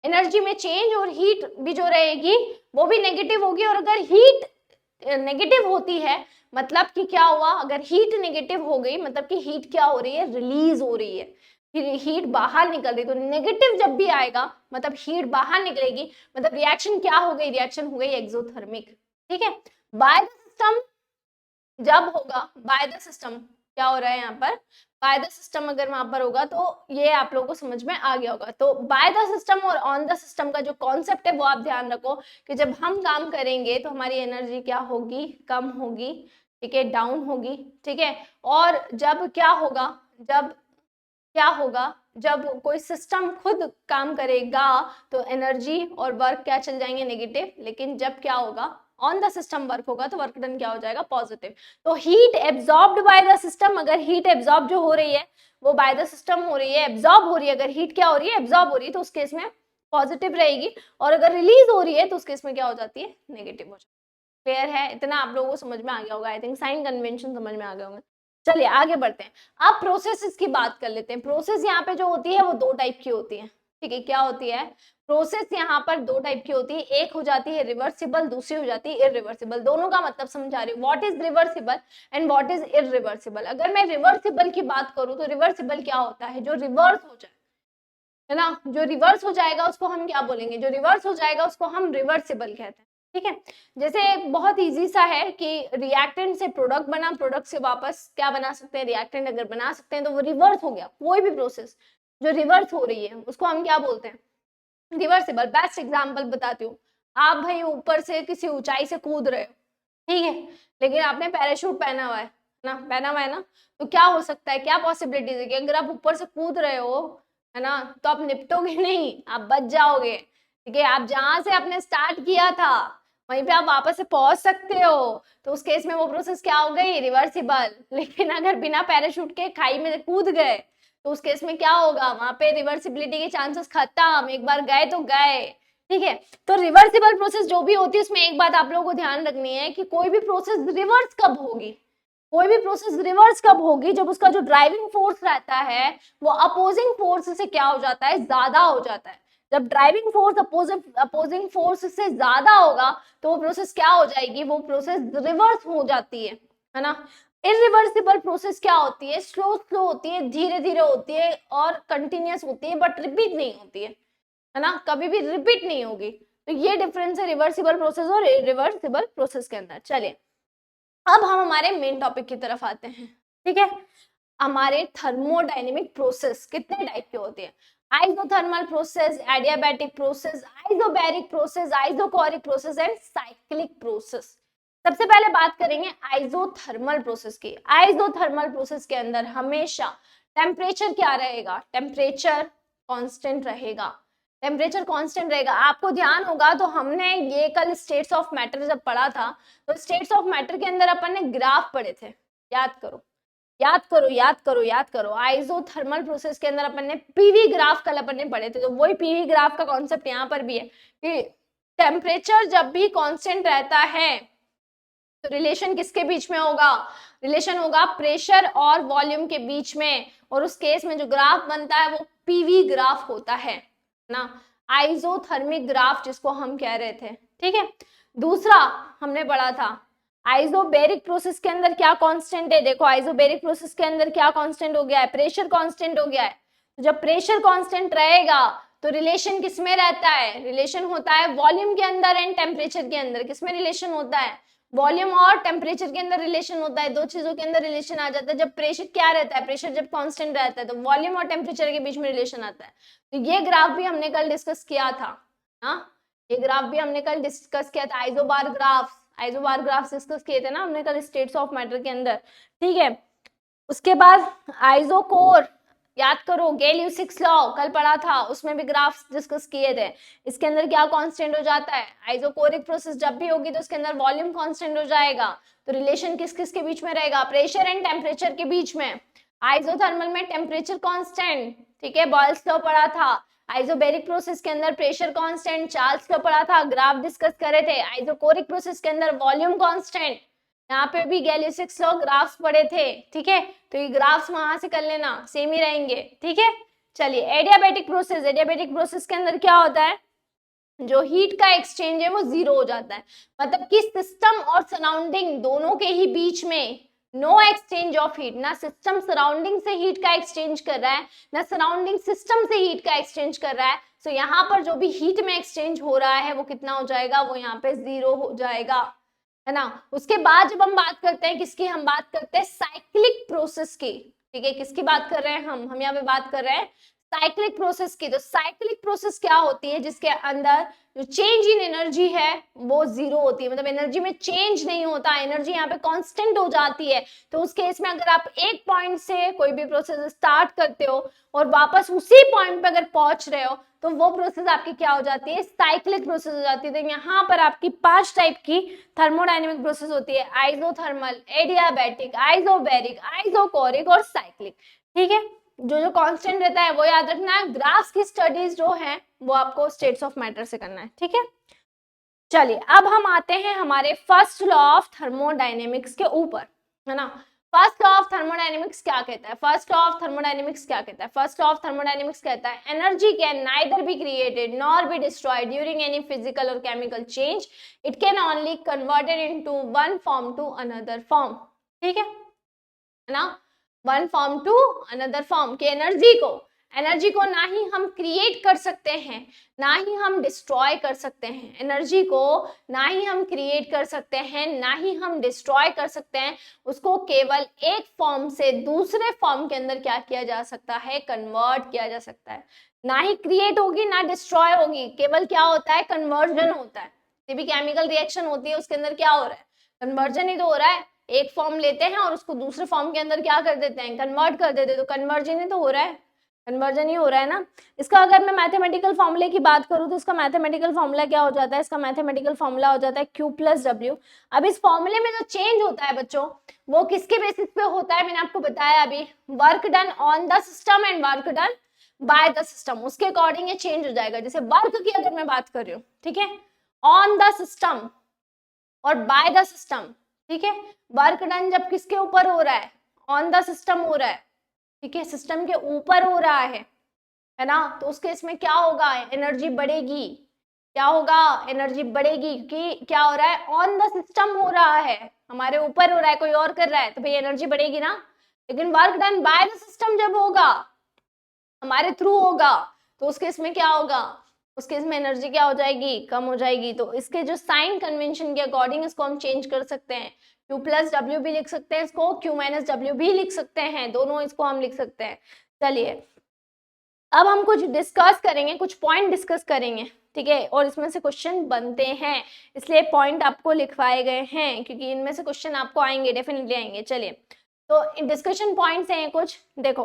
एनर्जी में चेंज और हीट भी जो रहेगी वो भी नेगेटिव होगी। और अगर हीट नेगेटिव होती है, मतलब कि क्या हुआ, अगर हीट नेगेटिव हो गई, मतलब कि हीट क्या हो रही है, रिलीज हो रही है, हीट बाहर निकल रही। तो नेगेटिव जब भी आएगा मतलब हीट बाहर निकलेगी, मतलब रिएक्शन क्या हो गई, रिएक्शन हो गई एक्सोथर्मिक। ठीक है, बाय द सिस्टम जब होगा, बाय द सिस्टम क्या हो रहा है यहाँ पर, बाय द सिस्टम अगर वहां पर होगा तो ये आप लोगों को समझ में आ गया होगा। तो बाय द सिस्टम और ऑन द सिस्टम का जो कॉन्सेप्ट है वो आप ध्यान रखो कि जब हम काम करेंगे तो हमारी एनर्जी क्या होगी, कम होगी। ठीक है, डाउन होगी। ठीक है, और जब क्या होगा, जब क्या होगा, जब कोई सिस्टम खुद काम करेगा तो एनर्जी और वर्क क्या चल जाएंगे, नेगेटिव। लेकिन जब क्या होगा, ऑन द सिस्टम वर्क होगा तो वर्क डन क्या हो जाएगा, पॉजिटिव। तो heat absorbed bye the system, अगर हीट एब्जॉर्ब जो हो रही है वो बाय द सिस्टम हो रही है, एब्जॉर्ब हो रही है, अगर हीट क्या हो रही है, एब्जॉर्ब हो रही है, तो उस केस में पॉजिटिव रहेगी। और अगर रिलीज हो रही है तो उस केस में क्या हो जाती है, नेगेटिव हो जाती है। क्लियर है, इतना आप लोगों को समझ में आ गया होगा, आई थिंक साइन कन्वेंशन समझ में आ गए होंगे। चलिए आगे बढ़ते हैं, अब प्रोसेसेस की बात कर लेते हैं। प्रोसेस यहाँ पे जो होती है वो दो टाइप की होती है। ठीक है, क्या होती है, प्रोसेस यहाँ पर दो टाइप की होती है, एक हो जाती है रिवर्सिबल, दूसरी हो जाती है इरिवर्सिबल। दोनों का मतलब समझा रही हूँ, what is reversible and what is irreversible. अगर मैं रिवर्सिबल की बात करूँ तो रिवर्सिबल क्या होता है, जो रिवर्स हो जाए, है ना, जो रिवर्स हो जाएगा उसको हम क्या बोलेंगे, जो रिवर्स हो जाएगा उसको हम रिवर्सिबल कहते हैं। ठीक है, जैसे बहुत इजी सा है कि रिएक्टेंट से प्रोडक्ट बना, प्रोडक्ट से वापस क्या बना सकते हैं, रिएक्टेंट अगर बना सकते हैं तो वो रिवर्स हो गया। कोई भी प्रोसेस जो रिवर्स हो रही है उसको हम क्या बोलते हैं, रिवर्सिबल। बेस्ट एग्जांपल बताती हूँ, आप भाई ऊपर से किसी ऊंचाई से कूद रहे हो, ठीक है, लेकिन आपने पैराशूट पहना हुआ है ना, पहना हुआ है ना, तो क्या हो सकता है, क्या पॉसिबिलिटीज है कि अगर आप ऊपर से कूद रहे हो, है ना, तो आप निपटोगे नहीं, आप बच जाओगे। ठीक है, आप जहां से आपने स्टार्ट किया था वहीं पे आप वापस से पहुंच सकते हो, तो उस केस में वो प्रोसेस क्या हो गई, रिवर्सिबल। लेकिन अगर बिना पैराशूट के खाई में कूद गए तो उस केस में क्या होगा, वहां पे रिवर्सिबिलिटी के चांसेस खत्म, एक बार गए तो गए। ठीक है, तो रिवर्सिबल प्रोसेस जो भी होती है उसमें एक बात आप लोगों को ध्यान रखनी है कि कोई भी प्रोसेस रिवर्स कब होगी, कोई भी प्रोसेस रिवर्स कब होगी, जब उसका जो ड्राइविंग फोर्स रहता है वो अपोजिंग फोर्स से क्या हो जाता है, ज्यादा हो जाता है। जब ड्राइविंग फोर्स अपोजिंग फोर्स से ज्यादा होगा तो वो प्रोसेस क्या हो जाएगी, वो प्रोसेस रिवर्स हो जाती है ना। इरिवर्सिबल प्रोसेस क्या होती है, स्लो स्लो होती है, धीरे धीरे होती है और कंटिन्यूअस होती है, बट रिपीट नहीं होती है ना, कभी भी रिपीट नहीं होगी। तो ये डिफरेंस है रिवर्सिबल प्रोसेस और इरिवर्सिबल प्रोसेस के अंदर। चलिए अब हम हमारे मेन टॉपिक की तरफ आते हैं। ठीक है, हमारे थर्मोडायनेमिक प्रोसेस कितने टाइप के होते हैं। Isothermal process, adiabatic process, isobaric process, isochoric process and cyclic process. सबसे पहले बात करेंगे आइसोथर्मल प्रोसेस की। आइसोथर्मल प्रोसेस के अंदर हमेशा टेम्परेचर क्या रहेगा, टेम्परेचर कांस्टेंट रहेगा। टेम्परेचर कांस्टेंट रहेगा। आपको ध्यान होगा तो हमने ये कल स्टेट्स ऑफ मैटर जब पढ़ा था तो स्टेट्स ऑफ मैटर के अंदर अपन ने ग्राफ पढ़े थे, याद करो याद करो याद करो याद करो। आइसोथर्मल प्रोसेस के अंदर अपन ने पीवी ग्राफ कल अपन ने पढ़े थे, तो वही पीवी ग्राफ का कॉन्सेप्ट यहाँ पर भी है कि टेम्परेचर जब भी कांस्टेंट रहता है तो रिलेशन किसके बीच में होगा, रिलेशन होगा प्रेशर और वॉल्यूम के बीच में, और उस केस में जो ग्राफ बनता है वो पीवी ग्राफ होता है ना, आइसोथर्मिक ग्राफ जिसको हम कह रहे थे। ठीक है, दूसरा हमने पढ़ा था आइसोबैरिक प्रोसेस के अंदर क्या कांस्टेंट है। देखो आइसोबैरिक प्रोसेस के अंदर क्या कांस्टेंट हो गया है, प्रेशर कांस्टेंट हो गया है। तो जब प्रेशर कांस्टेंट रहेगा तो रिलेशन किसमें रहता है, रिलेशन होता है वॉल्यूम के अंदर एंड टेम्परेचर के अंदर। किसमें रिलेशन होता है, वॉल्यूम और टेम्परेचर के अंदर रिलेशन होता है। दो चीजों के अंदर रिलेशन आ जाता है। जब प्रेशर क्या रहता है, प्रेशर जब कांस्टेंट रहता है तो वॉल्यूम और टेम्परेचर के बीच में रिलेशन आता है। तो ये ग्राफ भी हमने कल डिस्कस किया था। हाँ, ये ग्राफ भी हमने कल डिस्कस किया था। आइसोबार ग्राफ डिस्कस किए थे ना हमने कल स्टेट्स ऑफ मैटर के अंदर। ठीक है, उसके बाद आइसोकोर, याद करो गैलियोसिक्स लॉ कल पढ़ा था, उसमें भी ग्राफ्स डिस्कस किए थे। इसके अंदर क्या कांस्टेंट हो जाता है, आइसोकोरिक प्रोसेस जब भी होगी तो उसके अंदर वॉल्यूम कांस्टेंट हो जाएगा। तो रिलेशन किस किस के बीच में रहेगा, प्रेशर एंड टेम्परेचर के बीच में। आइसोथर्मल में टेम्परेचर कांस्टेंट, ठीक है, बॉयल्स लॉ पढ़ा था। आइसोबैरिक प्रोसेस के अंदर प्रेशर कांस्टेंट, चार्ल्स लॉ पढ़ा था, ग्राफ डिस्कस करे थे। आइसोकोरिक प्रोसेस के अंदर वॉल्यूम कांस्टेंट, यहाँ पे भी गैलियोसिक्स लॉ ग्राफ्स पढ़े थे। ठीक है, तो ये ग्राफ्स वहां से कर लेना, सेम ही रहेंगे। ठीक है, चलिए एडियाबैटिक प्रोसेस। एडियाबैटिक प्रोसेस के अंदर क्या होता है, जो हीट का एक्सचेंज है वो जीरो हो जाता है। मतलब कि सिस्टम और सराउंडिंग दोनों के ही बीच में नो एक्सचेंज ऑफ हीट। ना सिस्टम सराउंडिंग से हीट का एक्सचेंज कर रहा है, ना सराउंडिंग सिस्टम से हीट का एक्सचेंज कर रहा है। तो यहाँ पर जो भी हीट में एक्सचेंज हो रहा है वो कितना हो जाएगा, वो यहाँ पे जीरो हो जाएगा, है ना। उसके बाद जब हम बात करते हैं किसकी, हम बात करते हैं साइक्लिक प्रोसेस की। ठीक है, किसकी बात कर रहे हैं हम यहाँ पे बात कर रहे हैं साइक्लिक प्रोसेस की। तो साइक्लिक प्रोसेस क्या होती है, जिसके अंदर जो चेंज इन एनर्जी है वो जीरो होती है। मतलब एनर्जी में चेंज नहीं होता, एनर्जी यहाँ पे कांस्टेंट हो जाती है। तो उस केस में अगर आप एक पॉइंट से कोई भी प्रोसेस स्टार्ट करते हो और वापस उसी पॉइंट पे अगर पहुंच रहे हो तो वो प्रोसेस आपकी क्या हो जाती है, साइक्लिक प्रोसेस हो जाती है। तो यहाँ पर आपकी 5 टाइप की थर्मोडायनेमिक प्रोसेस होती है, आइसोथर्मल, एडियाबैटिक, आइसोबैरिक, आइसोकोरिक और साइक्लिक। ठीक है, जो जो कांस्टेंट रहता है वो याद रखना है। ग्राफ्स की स्टडीज जो है वो आपको स्टेट्स ऑफ मैटर से करना है। ठीक है, चलिए अब हम आते हैं हमारे फर्स्ट लॉ ऑफ थर्मोडायनेमिक्स के ऊपर, है ना। फर्स्ट लॉ ऑफ थर्मोडायनेमिक्स क्या कहता है, फर्स्ट लॉ ऑफ थर्मोडायनेमिक्स क्या कहता है, फर्स्ट लॉ ऑफ थर्मोडायनेमिक्स कहता है energy can neither be created nor be destroyed during any physical और chemical change, it can only converted into one form to another form. ठीक है ना, one form to another form. कि energy को ना ही हम क्रिएट कर सकते हैं ना ही हम डिस्ट्रॉय कर सकते हैं। एनर्जी को ना ही हम क्रिएट कर सकते हैं ना ही हम डिस्ट्रॉय कर सकते हैं। उसको केवल एक फॉर्म से दूसरे फॉर्म के अंदर क्या किया जा सकता है, कन्वर्ट किया जा सकता है। ना ही क्रिएट होगी ना डिस्ट्रॉय होगी, केवल क्या होता है, कन्वर्जन होता है। कोई भी केमिकल रिएक्शन होती है उसके अंदर क्या हो रहा है, कन्वर्जन ही तो हो रहा है। एक फॉर्म लेते हैं और उसको दूसरे फॉर्म के अंदर क्या कर देते हैं, कन्वर्ट कर देते हैं। तो कन्वर्जन ही तो हो रहा है, कन्वर्जन ही हो रहा है ना। इसका अगर मैं मैथमेटिकल फॉर्मूले की बात करूं तो इसका मैथमेटिकल फॉर्मूला क्या हो जाता है, इसका मैथमेटिकल फॉर्मूला हो जाता है Q + W। अब इस फॉर्मूले में जो चेंज होता है बच्चों वो किसके बेसिस पे होता है, मैंने आपको बताया अभी, work done on the system and work done by the system. उसके अकॉर्डिंग ये चेंज हो जाएगा। जैसे वर्क की अगर मैं बात कर रही हूँ, ठीक है, ऑन द सिस्टम और बाय द सिस्टम। ठीक है, वर्क डन जब किसके ऊपर हो रहा है, ऑन द सिस्टम हो रहा है, ठीक है, सिस्टम के ऊपर हो रहा है ना। तो उस केस में क्या होगा, एनर्जी बढ़ेगी। क्या होगा, एनर्जी बढ़ेगी क्योंकि क्या हो रहा है, ऑन द सिस्टम हो रहा है, हमारे ऊपर हो रहा है, कोई और कर रहा है, तो भाई एनर्जी बढ़ेगी ना। लेकिन work done by the system जब होगा, हमारे थ्रू होगा, तो उस केस में क्या होगा, उस केस में एनर्जी क्या हो जाएगी, कम हो जाएगी। तो इसके जो साइन कन्वेंशन के अकॉर्डिंग इसको हम चेंज कर सकते हैं। Q + W भी लिख सकते हैं इसको, Q - W भी लिख सकते हैं, दोनों इसको हम लिख सकते हैं। चलिए अब हम कुछ डिस्कस करेंगे, कुछ पॉइंट डिस्कस करेंगे, ठीक है, और इसमें से क्वेश्चन बनते हैं, इसलिए पॉइंट आपको लिखवाए गए हैं क्योंकि इनमें से क्वेश्चन आपको आएंगे, डेफिनेटली आएंगे। चलिए, तो डिस्कशन पॉइंट्स हैं कुछ। देखो,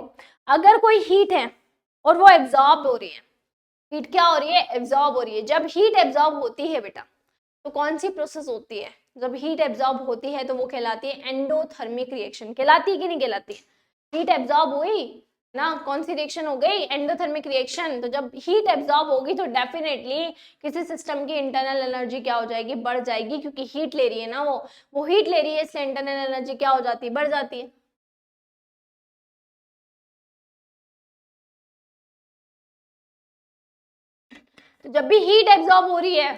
अगर कोई हीट है और वो एब्जॉर्ब हो रही है, हीट क्या हो रही है, एब्जॉर्ब हो रही है। जब हीट एब्जॉर्ब होती है बेटा, तो कौन सी प्रोसेस होती है, जब हीट एब्जॉर्ब होती है तो वो कहलाती है एंडोथर्मिक रिएक्शन। कहलाती है कि नहीं कहलाती है? हीट एब्जॉर्ब हुई ना, कौन सी रिएक्शन हो गई, एंडोथर्मिक रिएक्शन। तो जब हीट एब्जॉर्ब होगी तो डेफिनेटली किसी सिस्टम की इंटरनल एनर्जी क्या हो जाएगी, बढ़ जाएगी, क्योंकि हीट ले रही है ना, वो हीट ले रही है, इसलिए इंटरनल एनर्जी क्या हो जाती है, बढ़ जाती है। तो जब भी हीट एब्जॉर्ब हो रही है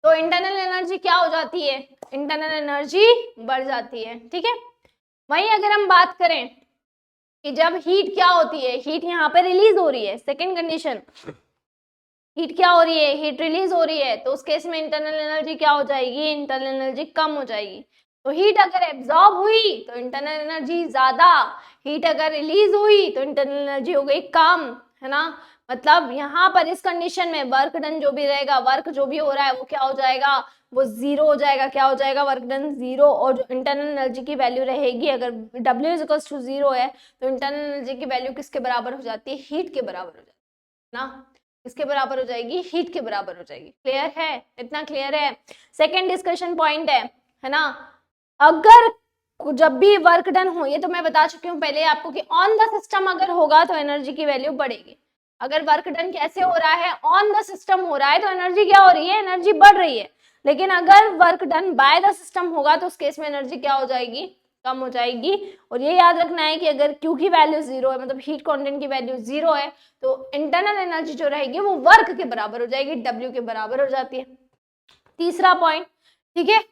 तो इंटरनल एनर्जी क्या हो जाती है, इंटरनल एनर्जी बढ़ जाती है, ठीक है। वहीं अगर हम बात करें कि जब हीट क्या होती है, हीट यहाँ पे रिलीज हो रही है, सेकेंड कंडीशन, हीट क्या हो रही है, हीट रिलीज हो रही है, तो उस केस में इंटरनल एनर्जी क्या हो जाएगी, इंटरनल एनर्जी कम हो जाएगी। तो हीट अगर एब्जॉर्ब हुई तो इंटरनल एनर्जी ज्यादा, हीट अगर रिलीज हुई तो इंटरनल एनर्जी हो गई कम, है ना। मतलब यहाँ पर इस कंडीशन में वर्क डन जो भी रहेगा, वर्क जो भी हो रहा है वो क्या हो जाएगा, वो जीरो हो जाएगा। क्या हो जाएगा, वर्क डन जीरो। और जो इंटरनल एनर्जी की वैल्यू रहेगी, अगर W is equals to zero है तो इंटरनल एनर्जी की वैल्यू किसके बराबर हो जाती है, हीट के बराबर हो जाती है ना, किसके बराबर हो जाएगी, हीट के बराबर हो जाएगी। क्लियर है, इतना क्लियर है। सेकेंड डिस्कशन पॉइंट है ना, अगर जब भी वर्क डन हो, ये तो मैं बता चुकी हूँ पहले आपको कि ऑन द सिस्टम अगर होगा तो एनर्जी की वैल्यू बढ़ेगी। अगर वर्क डन कैसे हो रहा है, ऑन द सिस्टम हो रहा है तो एनर्जी क्या हो रही है, एनर्जी बढ़ रही है। लेकिन अगर work done by the system होगा तो उस केस में एनर्जी क्या हो जाएगी, कम हो जाएगी। और ये याद रखना है कि अगर Q की वैल्यू जीरो है, मतलब हीट कांस्टेंट की वैल्यू जीरो है, तो इंटरनल एनर्जी जो रहेगी वो वर्क के बराबर हो जाएगी, W के बराबर हो जाती है। तीसरा पॉइंट, ठीक है,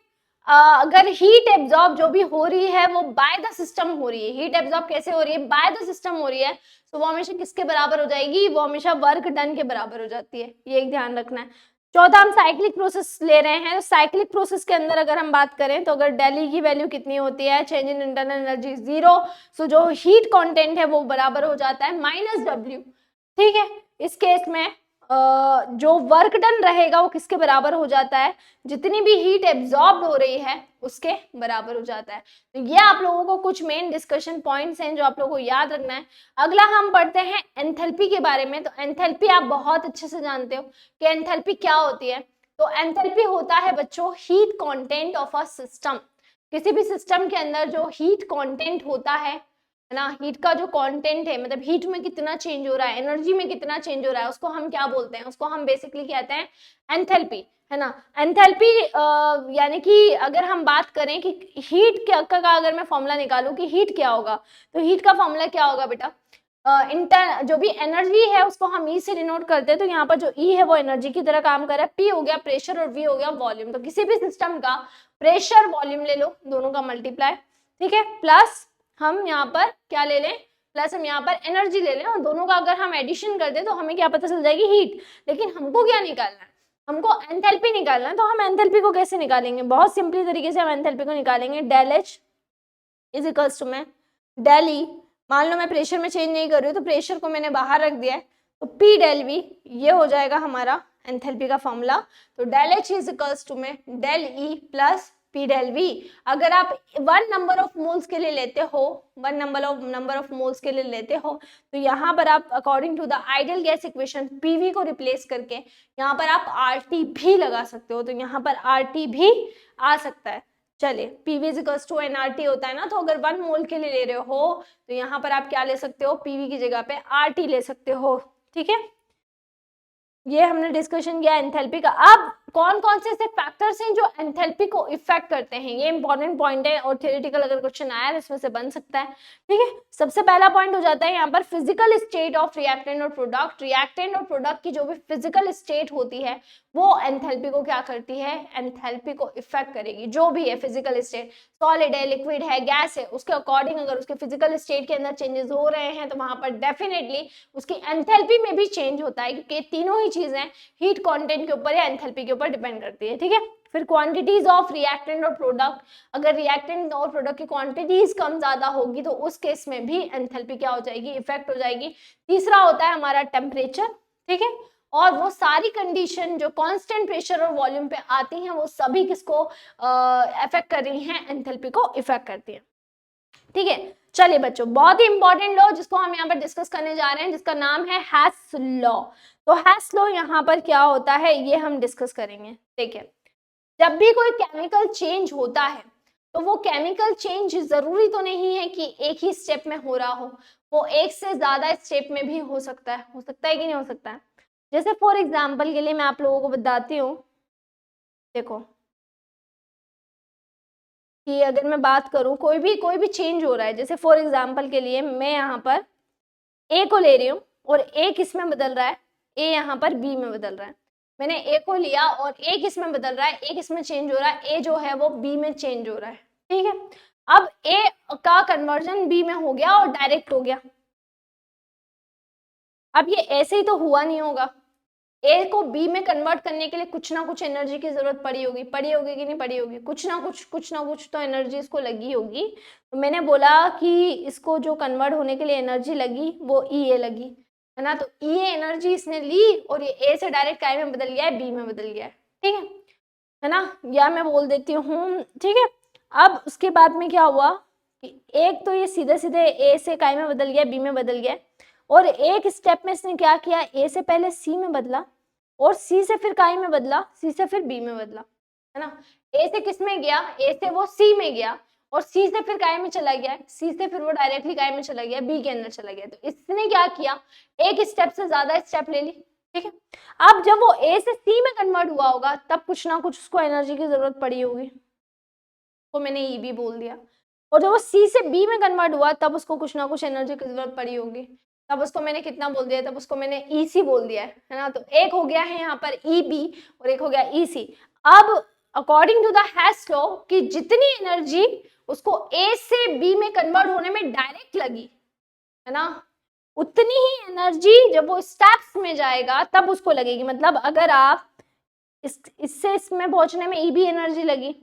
अगर हीट एब्जॉर्ब जो भी हो रही है वो बाय द सिस्टम हो रही है, हीट एब्जॉर्ब कैसे हो रही है, बाय द सिस्टम हो रही है, तो वो हमेशा किसके बराबर हो जाएगी, वो हमेशा वर्क डन के बराबर हो जाती है। ये एक ध्यान रखना है। चौथा, हम साइक्लिक प्रोसेस ले रहे हैं, तो साइक्लिक प्रोसेस के अंदर अगर हम बात करें तो अगर डेली की वैल्यू कितनी होती है, change in internal energy zero, so जो हीट कंटेंट है वो बराबर हो जाता है -W, ठीक है। इस केस में जो वर्क डन रहेगा वो किसके बराबर हो जाता है, जितनी भी हीट एब्जॉर्ब हो रही है उसके बराबर हो जाता है। तो ये आप लोगों को कुछ मेन डिस्कशन पॉइंट्स हैं जो आप लोगों को याद रखना है। अगला हम पढ़ते हैं एंथैल्पी के बारे में। तो एंथैल्पी आप बहुत अच्छे से जानते हो कि एंथैल्पी क्या होती है। तो एंथैल्पी होता है बच्चों heat content of a system. किसी भी सिस्टम के अंदर जो हीट कंटेंट होता है ना, हीट का जो कंटेंट है, मतलब हीट में कितना चेंज हो रहा है, एनर्जी में कितना चेंज हो रहा है, उसको हम क्या बोलते हैं, उसको हम बेसिकली कहते हैं एंथैल्पी, है ना। एंथैल्पी यानी कि अगर हम बात करें कि हीट का अगर मैं फॉर्मूला निकालूं कि हीट क्या होगा, तो हीट का फॉर्मूला क्या होगा बेटा, जो भी एनर्जी है उसको हम ई से डिनोट करते हैं। तो यहाँ पर जो ई है वो एनर्जी की तरह काम कर रहा है, पी हो गया प्रेशर और वी हो गया वॉल्यूम। तो किसी भी सिस्टम का प्रेशर वॉल्यूम ले लो, दोनों का मल्टीप्लाई, ठीक है, प्लस हम यहाँ पर क्या ले लें, प्लस हम यहाँ पर एनर्जी ले लें, और दोनों का अगर हम एडिशन कर दें तो हमें क्या पता चल जाएगी, हीट। लेकिन हमको क्या निकालना है, हमको एंथैल्पी निकालना है। तो हम एंथैल्पी को कैसे निकालेंगे, बहुत सिंपली तरीके से हम एंथैल्पी को निकालेंगे। Del H is equals to में डेल ई, मान लो मैं प्रेशर में चेंज नहीं कर रही हूँ तो प्रेशर को मैंने बाहर रख दिया है, तो पी डेल वी, ये हो जाएगा हमारा एंथैल्पी का फॉर्मूला। तो del H is equals to में del E plus P del V. अगर आप वन नंबर ऑफ मोल्स के लिए लेते हो, वन नंबर ऑफ मोल्स के लिए लेते हो, तो यहाँ पर आप according to the ideal gas equation PV को रिप्लेस करके यहाँ पर आप आरटी भी लगा सकते हो। तो यहाँ पर आरटी भी आ सकता है। चलिए, PV is equals to NRT होता है ना, तो अगर 1 मोल के लिए ले रहे हो तो यहाँ पर आप क्या ले सकते हो, पीवी की जगह पे आरटी ले सकते हो, ठीक है। ये हमने डिस्कशन किया एंथैल्पी का। अब कौन कौन से ऐसे फैक्टर्स हैं जो एंथैल्पी को इफेक्ट करते हैं, ये इंपॉर्टेंट पॉइंट है, और थ्योरेटिकल अगर क्वेश्चन आया तो इसमें से बन सकता है, ठीक है। सबसे पहला पॉइंट हो जाता है यहाँ पर फिजिकल स्टेट ऑफ रिएक्टेंट और प्रोडक्ट। रिएक्टेंट और प्रोडक्ट की जो भी फिजिकल स्टेट होती है वो एंथैल्पी को क्या करती है, एंथैल्पी को इफेक्ट करेगी। जो भी है फिजिकल स्टेट, सॉलिड है, लिक्विड है, गैस है, उसके अकॉर्डिंग अगर उसके फिजिकल स्टेट के अंदर चेंजेस हो रहे हैं तो वहां पर डेफिनेटली उसकी एंथैल्पी में भी चेंज होता है, क्योंकि तीनों ही चीजें हीट कंटेंट के ऊपर या एंथैल्पी के ऊपर ऊपर डिपेंड करती है, ठीक है। फिर क्वांटिटीज ऑफ रिएक्टेंट और प्रोडक्ट, अगर रिएक्टेंट और प्रोडक्ट की क्वांटिटीज कम ज्यादा होगी तो उस केस में भी एंथैल्पी क्या हो जाएगी, इफेक्ट हो जाएगी। तीसरा होता है हमारा टेम्परेचर, ठीक है। और वो सारी कंडीशन जो कांस्टेंट प्रेशर और वॉल्यूम पे आती हैं वो सभी किसको इफेक्ट कर रही हैं, एंथैल्पी को इफेक्ट करती हैं, ठीक है। चलिए बच्चों, बहुत ही इंपॉर्टेंट लॉ जिसको हम यहाँ पर डिस्कस करने जा रहे हैं जिसका नाम है हेस लॉ। तो हेस लॉ यहाँ पर क्या होता है ये हम डिस्कस करेंगे। देखिए, जब भी कोई केमिकल चेंज होता है तो वो केमिकल चेंज जरूरी तो नहीं है कि एक ही स्टेप में हो रहा हो, वो एक से ज्यादा स्टेप में भी हो सकता है कि नहीं हो सकता है। जैसे फॉर एग्जाम्पल के लिए मैं आप लोगों को बताती हूँ, देखो कि अगर मैं बात करूं कोई भी चेंज हो रहा है, जैसे फॉर एग्जाम्पल के लिए मैं यहाँ पर ए को ले रही हूँ और ए किस में बदल रहा है, ए यहाँ पर बी में बदल रहा है। मैंने ए को लिया और ए किस में बदल रहा है, ए किस में चेंज हो रहा है, ए जो है वो बी में चेंज हो रहा है, ठीक है। अब ए का कन्वर्जन बी में हो गया और डायरेक्ट हो गया। अब ये ऐसे ही तो हुआ नहीं होगा, ए को बी में कन्वर्ट करने के लिए कुछ ना कुछ एनर्जी की जरूरत पड़ी होगी कि नहीं पड़ी होगी, कुछ ना कुछ तो एनर्जी इसको लगी होगी। तो मैंने बोला कि इसको जो कन्वर्ट होने के लिए एनर्जी लगी वो ई ए लगी, है ना। तो ई ए एनर्जी इसने ली और ये ए से डायरेक्ट काय में बदल गया है, बी में बदल गया है, ठीक है ना। या मैं बोल देती हूँ, ठीक है। अब उसके बाद में क्या हुआ कि एक तो ये सीधे सीधे ए से काय में बदल गया, बी में बदल गया, और एक स्टेप में इसने क्या किया, ए से पहले सी में बदला और सी से फिर काय में बदला, सी से फिर बी में बदला, है ना। ए से किस में गया, ए से वो सी में गया और सी से फिर काय में चला गया, सी से फिर वो डायरेक्टली काय में चला गया, बी के अंदर चला गया। तो इसने क्या किया, एक स्टेप से ज्यादा स्टेप ले ली, ठीक है। अब जब वो ए से सी में कन्वर्ट हुआ होगा तब कुछ ना कुछ उसको एनर्जी की जरूरत पड़ी होगी, तो मैंने ई बी बोल दिया। और जब वो सी से बी में कन्वर्ट हुआ तब उसको कुछ ना कुछ एनर्जी की जरूरत पड़ी होगी, तब उसको मैंने कितना बोल दिया, तब उसको मैंने ई सी बोल दिया है ना। तो एक हो गया है यहाँ पर ई बी और एक हो गया ई सी। अब अकॉर्डिंग टू द हेस लॉ कि जितनी एनर्जी उसको ए से बी में कन्वर्ट होने में डायरेक्ट लगी, है ना, उतनी ही एनर्जी जब वो स्टेप्स में जाएगा तब उसको लगेगी। मतलब अगर आप इससे इसमें पहुंचने में ई बी एनर्जी लगी,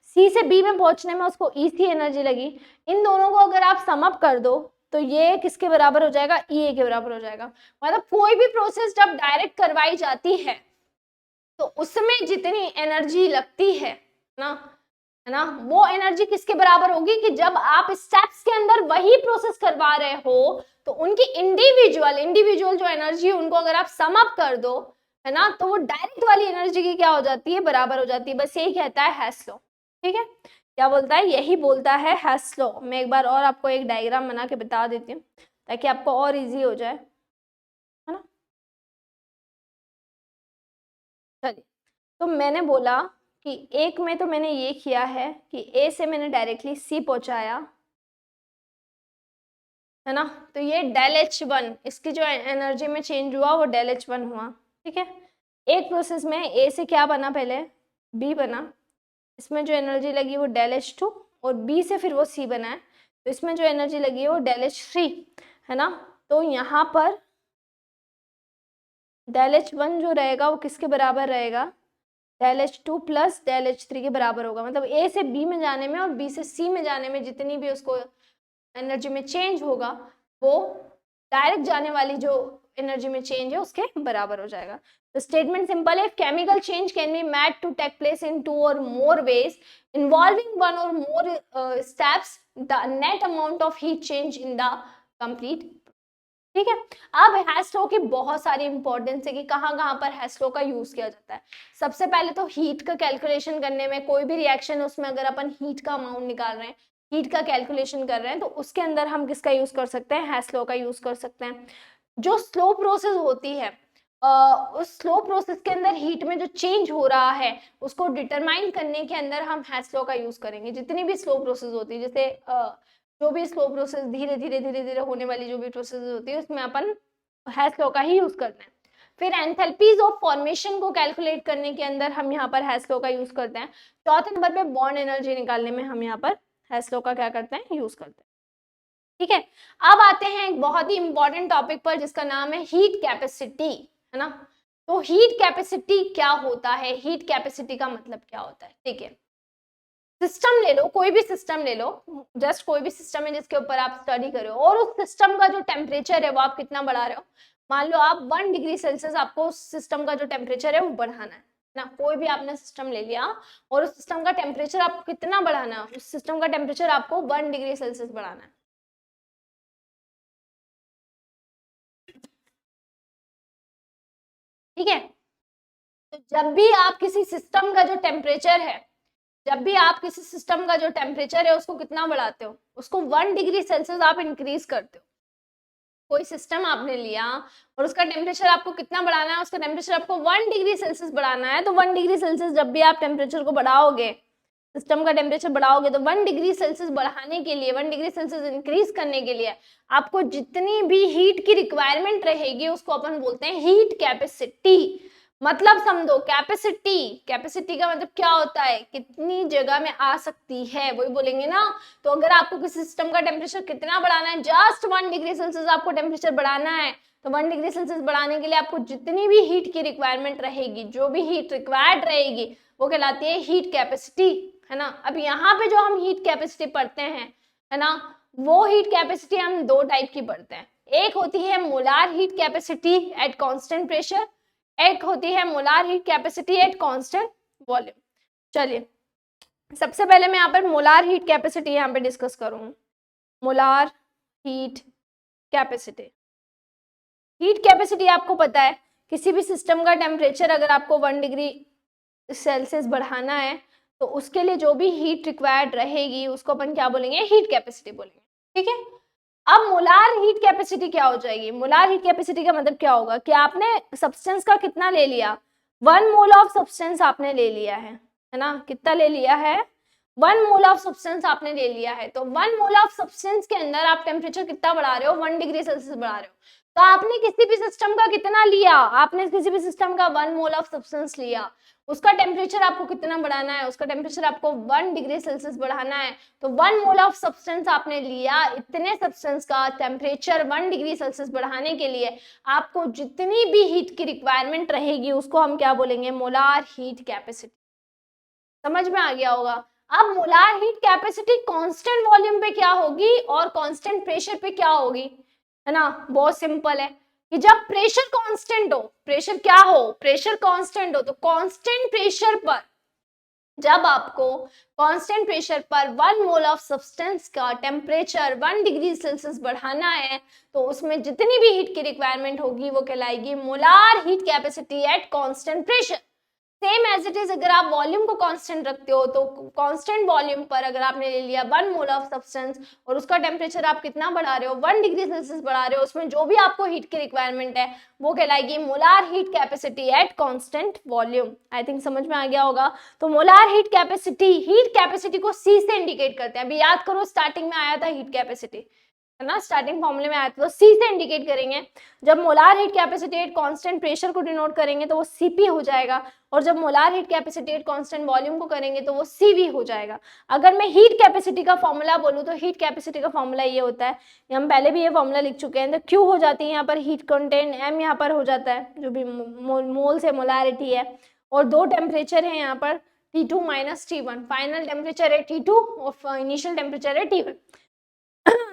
सी से बी में पहुंचने में उसको ई सी एनर्जी लगी, इन दोनों को अगर आप सम अप कर दो तो ये किसके बराबर हो जाएगा, ई ए के बराबर हो जाएगा। मतलब कोई भी प्रोसेस जब डायरेक्ट करवाई जाती है तो उसमें जितनी एनर्जी लगती है ना, वो एनर्जी किसके बराबर होगी कि जब आप स्टेप्स के अंदर वही प्रोसेस करवा रहे हो तो उनकी इंडिविजुअल जो एनर्जी है उनको अगर आप सम अप कर दो, है ना, तो वो डायरेक्ट वाली एनर्जी की क्या हो जाती है, बराबर हो जाती है। बस यही कहता है हेस लॉ, ठीक है। क्या बोलता है, यही बोलता है हेस लॉ। मैं एक बार और आपको एक डायग्राम बना के बता देती हूँ ताकि आपको और इजी हो जाए, है ना। चलिए, तो मैंने बोला कि एक में तो मैंने ये किया है कि ए से मैंने डायरेक्टली सी पहुंचाया, है ना। तो ये डेल एच वन, इसकी जो एनर्जी में चेंज हुआ वो डेल एच वन हुआ, ठीक है। एक प्रोसेस में ए से क्या बना, पहले बी बना, इसमें जो एनर्जी लगी वो डेल एच टू, और बी से फिर वो सी बना है तो इसमें जो एनर्जी लगी है वो डेल एच थ्री, है ना। तो यहाँ पर डेल एच वन जो रहेगा वो किसके बराबर रहेगा, del H two plus del H three के बराबर होगा। मतलब ए से बी में जाने में और बी से सी में जाने में जितनी भी उसको एनर्जी में चेंज होगा वो डायरेक्ट जाने वाली जो एनर्जी में चेंज है उसके बराबर हो जाएगा। तो स्टेटमेंट सिंपल है, chemical change can be made to take place in 2 or more ways involving 1 or more steps, the net amount of heat change in the complete, ठीक है। अब हेस लॉ की बहुत सारी इंपॉर्टेंस है कि कहाँ पर हेस लॉ का यूज किया जाता है। सबसे पहले तो हीट का कैलकुलेशन करने में, कोई भी रिएक्शन है उसमें अगर अपन हीट का अमाउंट निकाल रहे हैं, हीट का कैलकुलेशन कर रहे हैं, तो उसके अंदर हम किसका यूज कर सकते हैं, हेस लॉ का यूज कर सकते हैं। जो स्लो प्रोसेस होती है उस स्लो प्रोसेस के अंदर हीट में जो चेंज हो रहा है उसको डिटरमाइन करने के अंदर हम हेस लॉ का यूज करेंगे। जितनी भी स्लो प्रोसेस होती है, जैसे जो भी स्लो प्रोसेस धीरे धीरे होने वाली जो भी प्रोसेस होती है उसमें अपन हेस लॉ का ही यूज करते हैं। फिर एंथैल्पीज ऑफ फॉर्मेशन को कैलकुलेट करने के अंदर हम यहाँ पर हेस लॉ का यूज करते हैं। चौथे नंबर पे बॉन्ड एनर्जी निकालने में हम यहाँ पर हेस लॉ का क्या करते हैं, यूज करते हैं, ठीक है। अब आते हैं एक बहुत ही इंपॉर्टेंट टॉपिक पर जिसका नाम है हीट कैपेसिटी, है ना। तो हीट कैपेसिटी क्या होता है, हीट कैपेसिटी का मतलब क्या होता है, ठीक है। सिस्टम ले लो, कोई भी सिस्टम ले लो, जस्ट कोई भी सिस्टम है जिसके ऊपर आप स्टडी कर रहे हो, और उस सिस्टम का जो टेम्परेचर है वो आप कितना बढ़ा रहे हो। मान लो आप 1 डिग्री सेल्सियस आपको उस सिस्टम का जो टेम्परेचर है वो बढ़ाना है ना। कोई भी आपने सिस्टम ले लिया और उस सिस्टम का टेम्परेचर आपको कितना बढ़ाना है, उस सिस्टम का टेम्परेचर आपको 1 डिग्री सेल्सियस बढ़ाना है, ठीक है। तो जब भी आप किसी सिस्टम का जो टेम्परेचर है, जब भी आप किसी सिस्टम का जो टेम्परेचर है उसको कितना बढ़ाते हो, उसको 1 डिग्री सेल्सियस आप इंक्रीज करते हो। कोई सिस्टम आपने लिया और उसका टेम्परेचर आपको कितना बढ़ाना है, उसका टेम्परेचर आपको 1 डिग्री सेल्सियस बढ़ाना है। तो 1 डिग्री सेल्सियस जब भी आप टेम्परेचर को बढ़ाओगे, सिस्टम का टेम्परेचर बढ़ाओगे, तो 1 डिग्री सेल्सियस बढ़ाने के लिए, 1 डिग्री सेल्सियस इंक्रीज करने के लिए आपको जितनी भी हीट की रिक्वायरमेंट रहेगी उसको अपन बोलते हैं हीट कैपेसिटी। मतलब समझो, कैपेसिटी, कैपेसिटी का मतलब क्या होता है, कितनी जगह में आ सकती है, वही बोलेंगे ना। तो अगर आपको किसी सिस्टम का टेम्परेचर कितना बढ़ाना है, जस्ट 1 डिग्री सेल्सियस आपको टेम्परेचर बढ़ाना है, तो 1 डिग्री सेल्सियस बढ़ाने के लिए आपको जितनी भी हीट की रिक्वायरमेंट रहेगी, जो भी हीट रिक्वायर्ड रहेगी वो कहलाती है हीट कैपेसिटी, है ना। अब यहाँ पे जो हम हीट कैपेसिटी पढ़ते हैं, है ना, वो हीट कैपेसिटी हम 2 टाइप की पढ़ते हैं। एक होती है molar heat capacity at constant pressure, एक होती है molar heat capacity at constant volume. चलिए सबसे पहले मैं यहाँ पर मोलार हीट कैपेसिटी यहाँ पे डिस्कस करूँ। Molar heat capacity, heat capacity आपको पता है, किसी भी सिस्टम का टेम्परेचर अगर आपको 1 डिग्री सेल्सियस बढ़ाना है तो उसके लिए जो भी हीट रिक्वायर्ड रहेगी उसको अपन क्या बोलेंगे, हीट कैपेसिटी बोलेंगे, ठीक है। अब मोलार हीट कैपेसिटी क्या हो जाएगी, मोलार हीट कैपेसिटी का मतलब क्या होगा कि आपने सब्सटेंस का कितना ले लिया, 1 मोल ऑफ सब्सटेंस आपने ले लिया है ना, कितना ले लिया है, 1 मोल ऑफ सब्सटेंस आपने ले लिया है। तो 1 मोल ऑफ सब्सटेंस के अंदर आप टेम्परेचर कितना बढ़ा रहे हो, 1 डिग्री सेल्सियस बढ़ा रहे हो। तो आपने किसी भी सिस्टम का कितना लिया, आपने किसी भी सिस्टम का 1 मोल ऑफ सब्सटेंस लिया, उसका टेम्परेचर आपको कितना बढ़ाना है, उसका टेम्परेचर आपको 1 डिग्री सेल्सियस बढ़ाना है। तो 1 मोल ऑफ सब्सटेंस आपने लिया, इतने सब्सटेंस का टेम्परेचर 1 डिग्री सेल्सियस बढ़ाने के लिए आपको जितनी भी हीट की रिक्वायरमेंट रहेगी उसको हम क्या बोलेंगे, मोलार हीट कैपेसिटी। समझ में आ गया होगा। अब molar heat capacity constant volume पे क्या होगी और कांस्टेंट प्रेशर पे क्या होगी, है ना। बहुत सिंपल है कि जब प्रेशर कांस्टेंट हो, प्रेशर क्या हो, प्रेशर कांस्टेंट हो, तो कांस्टेंट प्रेशर पर, जब आपको कांस्टेंट प्रेशर पर 1 मोल ऑफ सब्सटेंस का टेम्परेचर 1 डिग्री सेल्सियस बढ़ाना है तो उसमें जितनी भी हीट की रिक्वायरमेंट होगी वो कहलाएगी molar heat capacity at constant pressure. Same as it is, अगर आप वॉल्यूम को कांस्टेंट रखते हो तो कांस्टेंट वॉल्यूम पर अगर आपने ले लिया 1 मोल ऑफ सब्सटेंस और उसका टेम्परेचर आप कितना बढ़ा रहे हो, 1 डिग्री सेल्सियस बढ़ा रहे हो, उसमें जो भी आपको हीट की रिक्वायरमेंट है वो कहलाएगी molar heat capacity at constant volume. I think समझ में आ गया होगा। तो मोलार हीट कैपेसिटी को सी से इंडिकेट करते हैं। अभी याद करो स्टार्टिंग में आया था हीट कैपेसिटी, है ना, स्टार्टिंग फॉर्मूले में आया था, तो सी से इंडिकेट करेंगे। जब molar heat capacity at constant pressure को डिनोट करेंगे तो वो सीपी हो जाएगा, और जब molar heat capacity at constant volume को करेंगे तो वो सीवी हो जाएगा। अगर मैं हीट कैपेसिटी का फॉर्मूला बोलूं तो हीट कैपेसिटी का फॉर्मूला ये होता है, हम पहले भी ये फॉर्मूला लिख चुके हैं। तो क्यू हो जाती है यहाँ पर हीट कंटेंट, एम यहाँ पर हो जाता है जो भी मोल से मोलारिटी है, और 2 टेम्परेचर है यहाँ पर T2 minus T1, final temperature है T2 और इनिशियल टेम्परेचर है T1।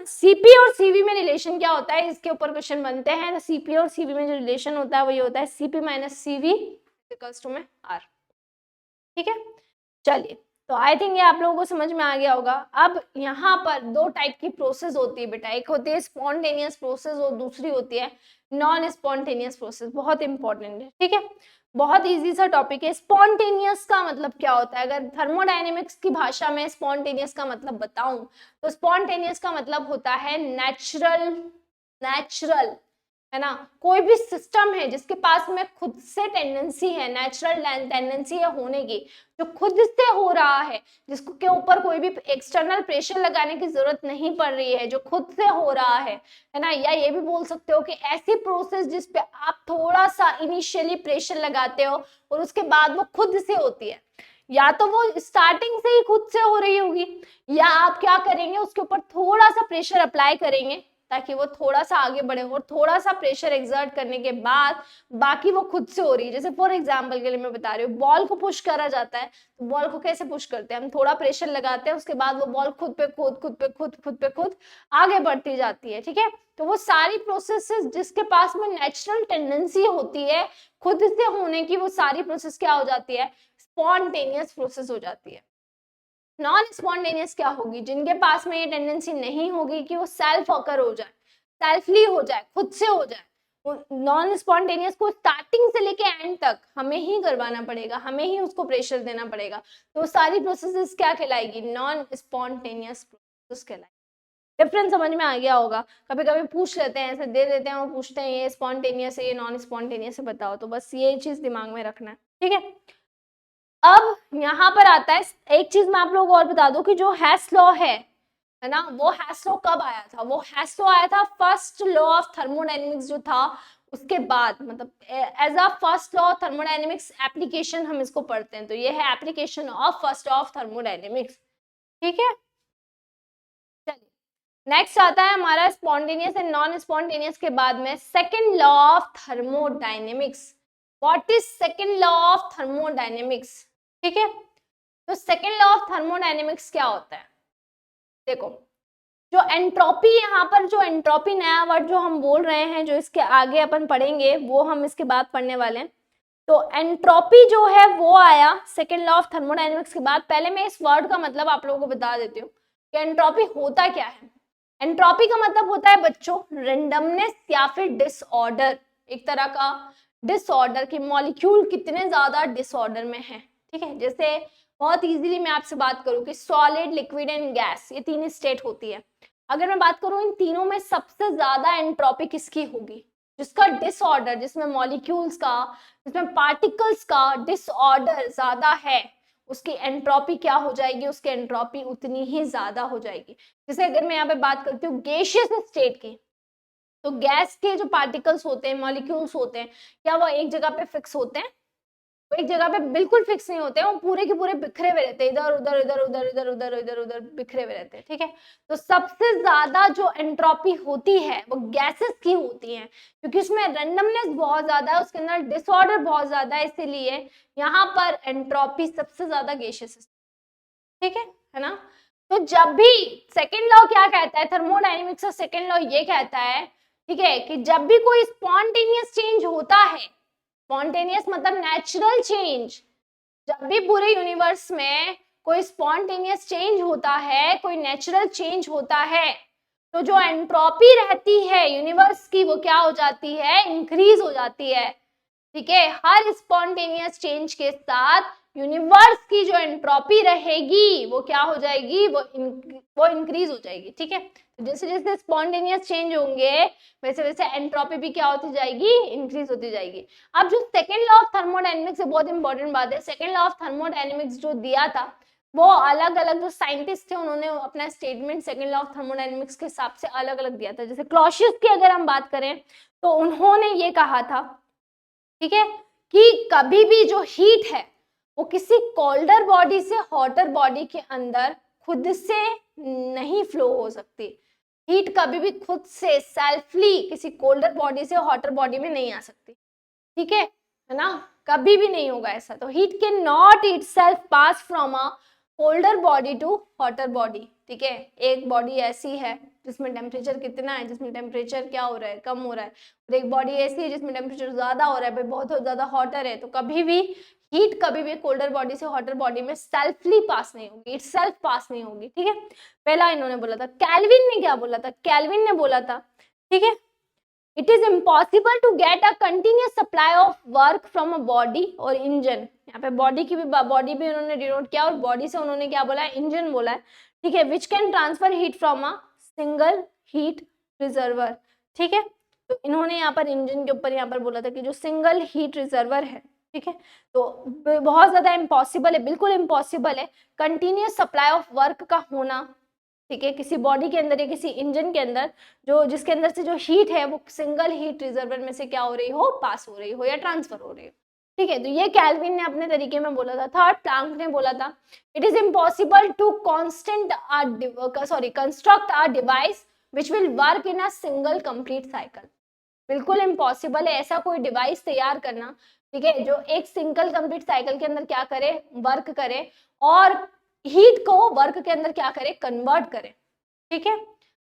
सीपी और सीवी में रिलेशन क्या होता है, इसके ऊपर क्वेश्चन बनते हैं। तो सीपी और सीवी में जो रिलेशन होता है वो ये होता है CP minus CV equals to में आर, ठीक है। चलिए, तो आई थिंक ये आप लोगों को समझ में आ गया होगा। अब यहाँ पर 2 टाइप की प्रोसेस होती है बेटा, एक होती है स्पॉन्टेनियस प्रोसेस और दूसरी होती है नॉन स्पॉन्टेनियस प्रोसेस। बहुत इंपॉर्टेंट है, ठीक है, बहुत इजी सा टॉपिक है। स्पॉन्टेनियस का मतलब क्या होता है, अगर थर्मोडायनेमिक्स की भाषा में स्पॉन्टेनियस का मतलब बताऊं तो स्पॉन्टेनियस का मतलब होता है नेचुरल, है ना। कोई भी सिस्टम है जिसके पास में खुद से टेंडेंसी है, नेचुरल टेंडेंसी है होने की, जो खुद से हो रहा है, जिसको के ऊपर कोई भी एक्सटर्नल प्रेशर लगाने की जरूरत नहीं पड़ रही है, जो खुद से हो रहा है ना। या ये भी बोल सकते हो कि ऐसी प्रोसेस जिसपे आप थोड़ा सा इनिशियली प्रेशर लगाते हो और उसके बाद वो खुद से होती है, या तो वो स्टार्टिंग से ही खुद से हो रही होगी, या आप क्या करेंगे उसके ऊपर थोड़ा सा प्रेशर अप्लाई करेंगे ताकि वो थोड़ा सा आगे बढ़े, और थोड़ा सा प्रेशर एक्सर्ट करने के बाद बाकी वो खुद से हो रही है। जैसे फॉर एग्जांपल के लिए मैं बता रही हूँ, बॉल को पुश करा जाता है, तो बॉल को कैसे पुश करते हैं, हम थोड़ा प्रेशर लगाते हैं, उसके बाद वो बॉल खुद पे खुद आगे बढ़ती जाती है, ठीक है। तो वो सारी प्रोसेसेस जिसके पास में नेचुरल टेंडेंसी होती है खुद से होने की, वो सारी प्रोसेस क्या हो जाती है, स्पॉन्टेनियस प्रोसेस हो जाती है। नॉन स्पॉन्टेनियस क्या होगी, जिनके पास में ये टेंडेंसी नहीं होगी कि वो सेल्फ ऑकर हो जाए, सेल्फली हो जाए, खुद से हो जाए। नॉन स्पॉन्टेनियस को स्टार्टिंग से लेके एंड तक हमें ही करवाना पड़ेगा, हमें ही उसको प्रेशर देना पड़ेगा, तो सारी प्रोसेसेस क्या कहलाएगी, नॉन स्पॉन्टेनियस प्रोसेस कहलाएगी। डिफरेंस समझ में आ गया होगा। कभी कभी पूछ लेते हैं, ऐसे दे देते हैं और पूछते हैं ये स्पॉन्टेनियस है ये नॉन स्पॉन्टेनियस है बताओ, तो बस ये चीज दिमाग में रखना है, ठीक है। अब यहाँ पर आता है एक चीज मैं आप लोगों को और बता दूं कि जो हेस लॉ है ना, वो हेस लॉ कब आया था, वो हेस लॉ आया था फर्स्ट लॉ ऑफ थर्मोडायनेमिक्स जो था उसके बाद, मतलब as a first law of thermodynamics application हम इसको पढ़ते हैं, तो ये है application of first law of thermodynamics, ठीक है। चलिए नेक्स्ट आता है हमारा स्पॉन्टेनियस एंड नॉन स्पॉन्टेनियस के बाद में second law of thermodynamics. What is second law of thermodynamics, ठीक है। तो सेकेंड लॉ ऑफ थर्मोडायनेमिक्स क्या होता है, देखो जो एंट्रोपी, यहाँ पर जो एंट्रोपी नया वर्ड जो हम बोल रहे हैं, जो इसके आगे अपन पढ़ेंगे वो हम इसके बाद पढ़ने वाले हैं। तो एंट्रोपी जो है वो आया सेकेंड लॉ ऑफ थर्मोडायनेमिक्स के बाद। पहले मैं इस वर्ड का मतलब आप लोगों को बता देती हूँ कि एंट्रोपी होता क्या है। एंट्रोपी का मतलब होता है बच्चों रेंडमनेस या फिर डिसऑर्डर, एक तरह का डिसऑर्डर कि मॉलिक्यूल कितने ज्यादा डिसऑर्डर में है, ठीक है। जैसे बहुत इजीली मैं आपसे बात करूं कि सॉलिड, लिक्विड एंड गैस, ये तीन स्टेट होती है। अगर मैं बात करूं इन तीनों में सबसे ज्यादा एंट्रोपी किसकी होगी, जिसका डिसऑर्डर, जिसमें मॉलिक्यूल्स का, जिसमें पार्टिकल्स का डिसऑर्डर ज्यादा है, उसकी एंट्रोपी क्या हो जाएगी, उसकी एंट्रोपी उतनी ही ज्यादा हो जाएगी। जैसे अगर मैं यहाँ पे बात करती हूँ गैसियस स्टेट की, तो गैस के जो पार्टिकल्स होते हैं, मॉलिक्यूल्स होते हैं, क्या वो एक जगह पे फिक्स होते हैं, वो एक जगह पे बिल्कुल फिक्स नहीं होते हैं, वो पूरे के पूरे बिखरे हुए रहते हैं, इधर उधर इधर उधर इधर उधर इधर उधर बिखरे हुए रहते हैं, ठीक है। तो सबसे ज्यादा जो एंट्रोपी होती है वो गैसेस की होती है, क्योंकि उसमें रैंडमनेस बहुत ज्यादा है, उसके अंदर डिसऑर्डर बहुत ज्यादा है, इसीलिए यहाँ पर एंट्रोपी सबसे ज्यादा गैसेस, ठीक है ना। तो जब भी सेकेंड लॉ क्या कहता है थर्मोडायनेमिक्स का, सेकेंड लॉ ये कहता है, ठीक है, कि जब भी कोई स्पॉन्टेनियस चेंज होता है, स्पॉन्टेनियस मतलब नेचुरल चेंज, जब भी पूरे यूनिवर्स में कोई स्पॉन्टेनियस चेंज होता है, कोई नेचुरल चेंज होता है, तो जो एंट्रोपी रहती है यूनिवर्स की वो क्या हो जाती है, इंक्रीज हो जाती है, ठीक है। हर स्पॉन्टेनियस चेंज के साथ यूनिवर्स की जो एंट्रोपी रहेगी वो क्या हो जाएगी, वो इंक्रीज हो जाएगी, ठीक है। तो जैसे जैसे स्पॉन्टेनियस चेंज होंगे वैसे वैसे एंट्रोपी भी क्या होती जाएगी, इंक्रीज होती जाएगी। अब जो सेकेंड लॉ ऑफ थर्मोडायनेमिक्स से बहुत इंपॉर्टेंट बात है, सेकेंड लॉ ऑफ थर्मोडायनेमिक्स जो दिया था वो अलग अलग जो साइंटिस्ट थे उन्होंने अपना statement second law of thermodynamics के हिसाब से अलग अलग दिया था। जैसे क्लॉसियस की अगर हम बात करें तो उन्होंने ये कहा था, ठीक है, कि कभी भी जो हीट है वो किसी कोल्डर बॉडी से हॉटर बॉडी के अंदर खुद से नहीं फ्लो हो सकती। हीट कभी भी खुद से सेल्फली किसी कोल्डर बॉडी से हॉटर बॉडी में नहीं आ सकती, ठीक है ना, कभी भी नहीं होगा ऐसा। तो heat can not itself pass from a colder body to hotter body, ठीक है। एक बॉडी ऐसी है जिसमें टेम्परेचर कितना है, जिसमें टेम्परेचर क्या हो रहा है, कम हो रहा है, और एक बॉडी ऐसी है जिसमें टेम्परेचर ज्यादा हो रहा है, बहुत ज्यादा हॉटर है। तो कभी भी हीट कभी भी कोल्डर बॉडी से हॉटर बॉडी में सेल्फली पास नहीं होगी, इट सेल्फ पास नहीं होगी, ठीक है। पहला इन्होंने बोला था। कैल्विन ने क्या बोला था, कैल्विन ने बोला था, ठीक है, it is impossible to get a continuous supply of work from a body और इंजन। यहाँ पे बॉडी की भी, बॉडी भी उन्होंने डिनोट किया, और बॉडी से उन्होंने क्या बोला है, इंजन बोला है, ठीक है, which can transfer heat from a single heat reservoir, ठीक है। तो इन्होंने यहाँ पर इंजन के ऊपर यहाँ पर बोला था कि जो सिंगल हीट रिजर्वर है, ठीक है, तो बहुत ज्यादा इम्पॉसिबल है, बिल्कुल इम्पॉसिबल है कंटिन्यूस सप्लाई ऑफ वर्क का होना, ठीक है, किसी बॉडी के अंदर या किसी इंजन के अंदर, जो जिसके अंदर से जो हीट है वो सिंगल हीट रिजर्वर में से क्या हो रही हो, पास हो रही हो या ट्रांसफर हो रही हो, ठीक है। तो ये कैल्विन ने अपने तरीके में बोला था। थर्ड प्लैंक ने बोला था, it is impossible to construct a device which will work in a single complete cycle. बिल्कुल इम्पॉसिबल है ऐसा कोई डिवाइस तैयार करना, ठीक है, जो एक सिंगल कंप्लीट साइकिल के अंदर क्या करे, वर्क करे और हीट को वर्क के अंदर क्या करे, कन्वर्ट करे। ठीक है,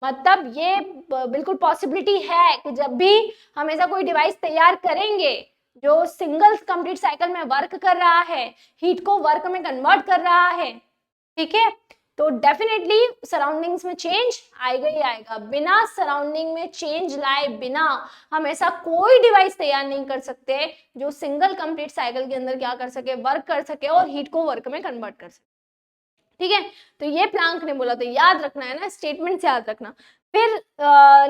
मतलब ये बिल्कुल पॉसिबिलिटी है कि जब भी हम ऐसा कोई डिवाइस तैयार करेंगे जो सिंगल कंप्लीट साइकिल में वर्क कर रहा है, हीट को वर्क में कन्वर्ट कर रहा है, ठीक है, तो डेफिनेटली सराउंडिंग्स में चेंज आएगा ही आएगा। बिना सराउंडिंग में चेंज लाए बिना हम ऐसा कोई डिवाइस तैयार नहीं कर सकते जो सिंगल कंप्लीट साइकिल के अंदर क्या कर सके, वर्क कर सके और हीट को वर्क में कन्वर्ट कर सके। ठीक है, तो ये प्लैंक ने बोला, तो याद रखना है ना, स्टेटमेंट याद रखना। फिर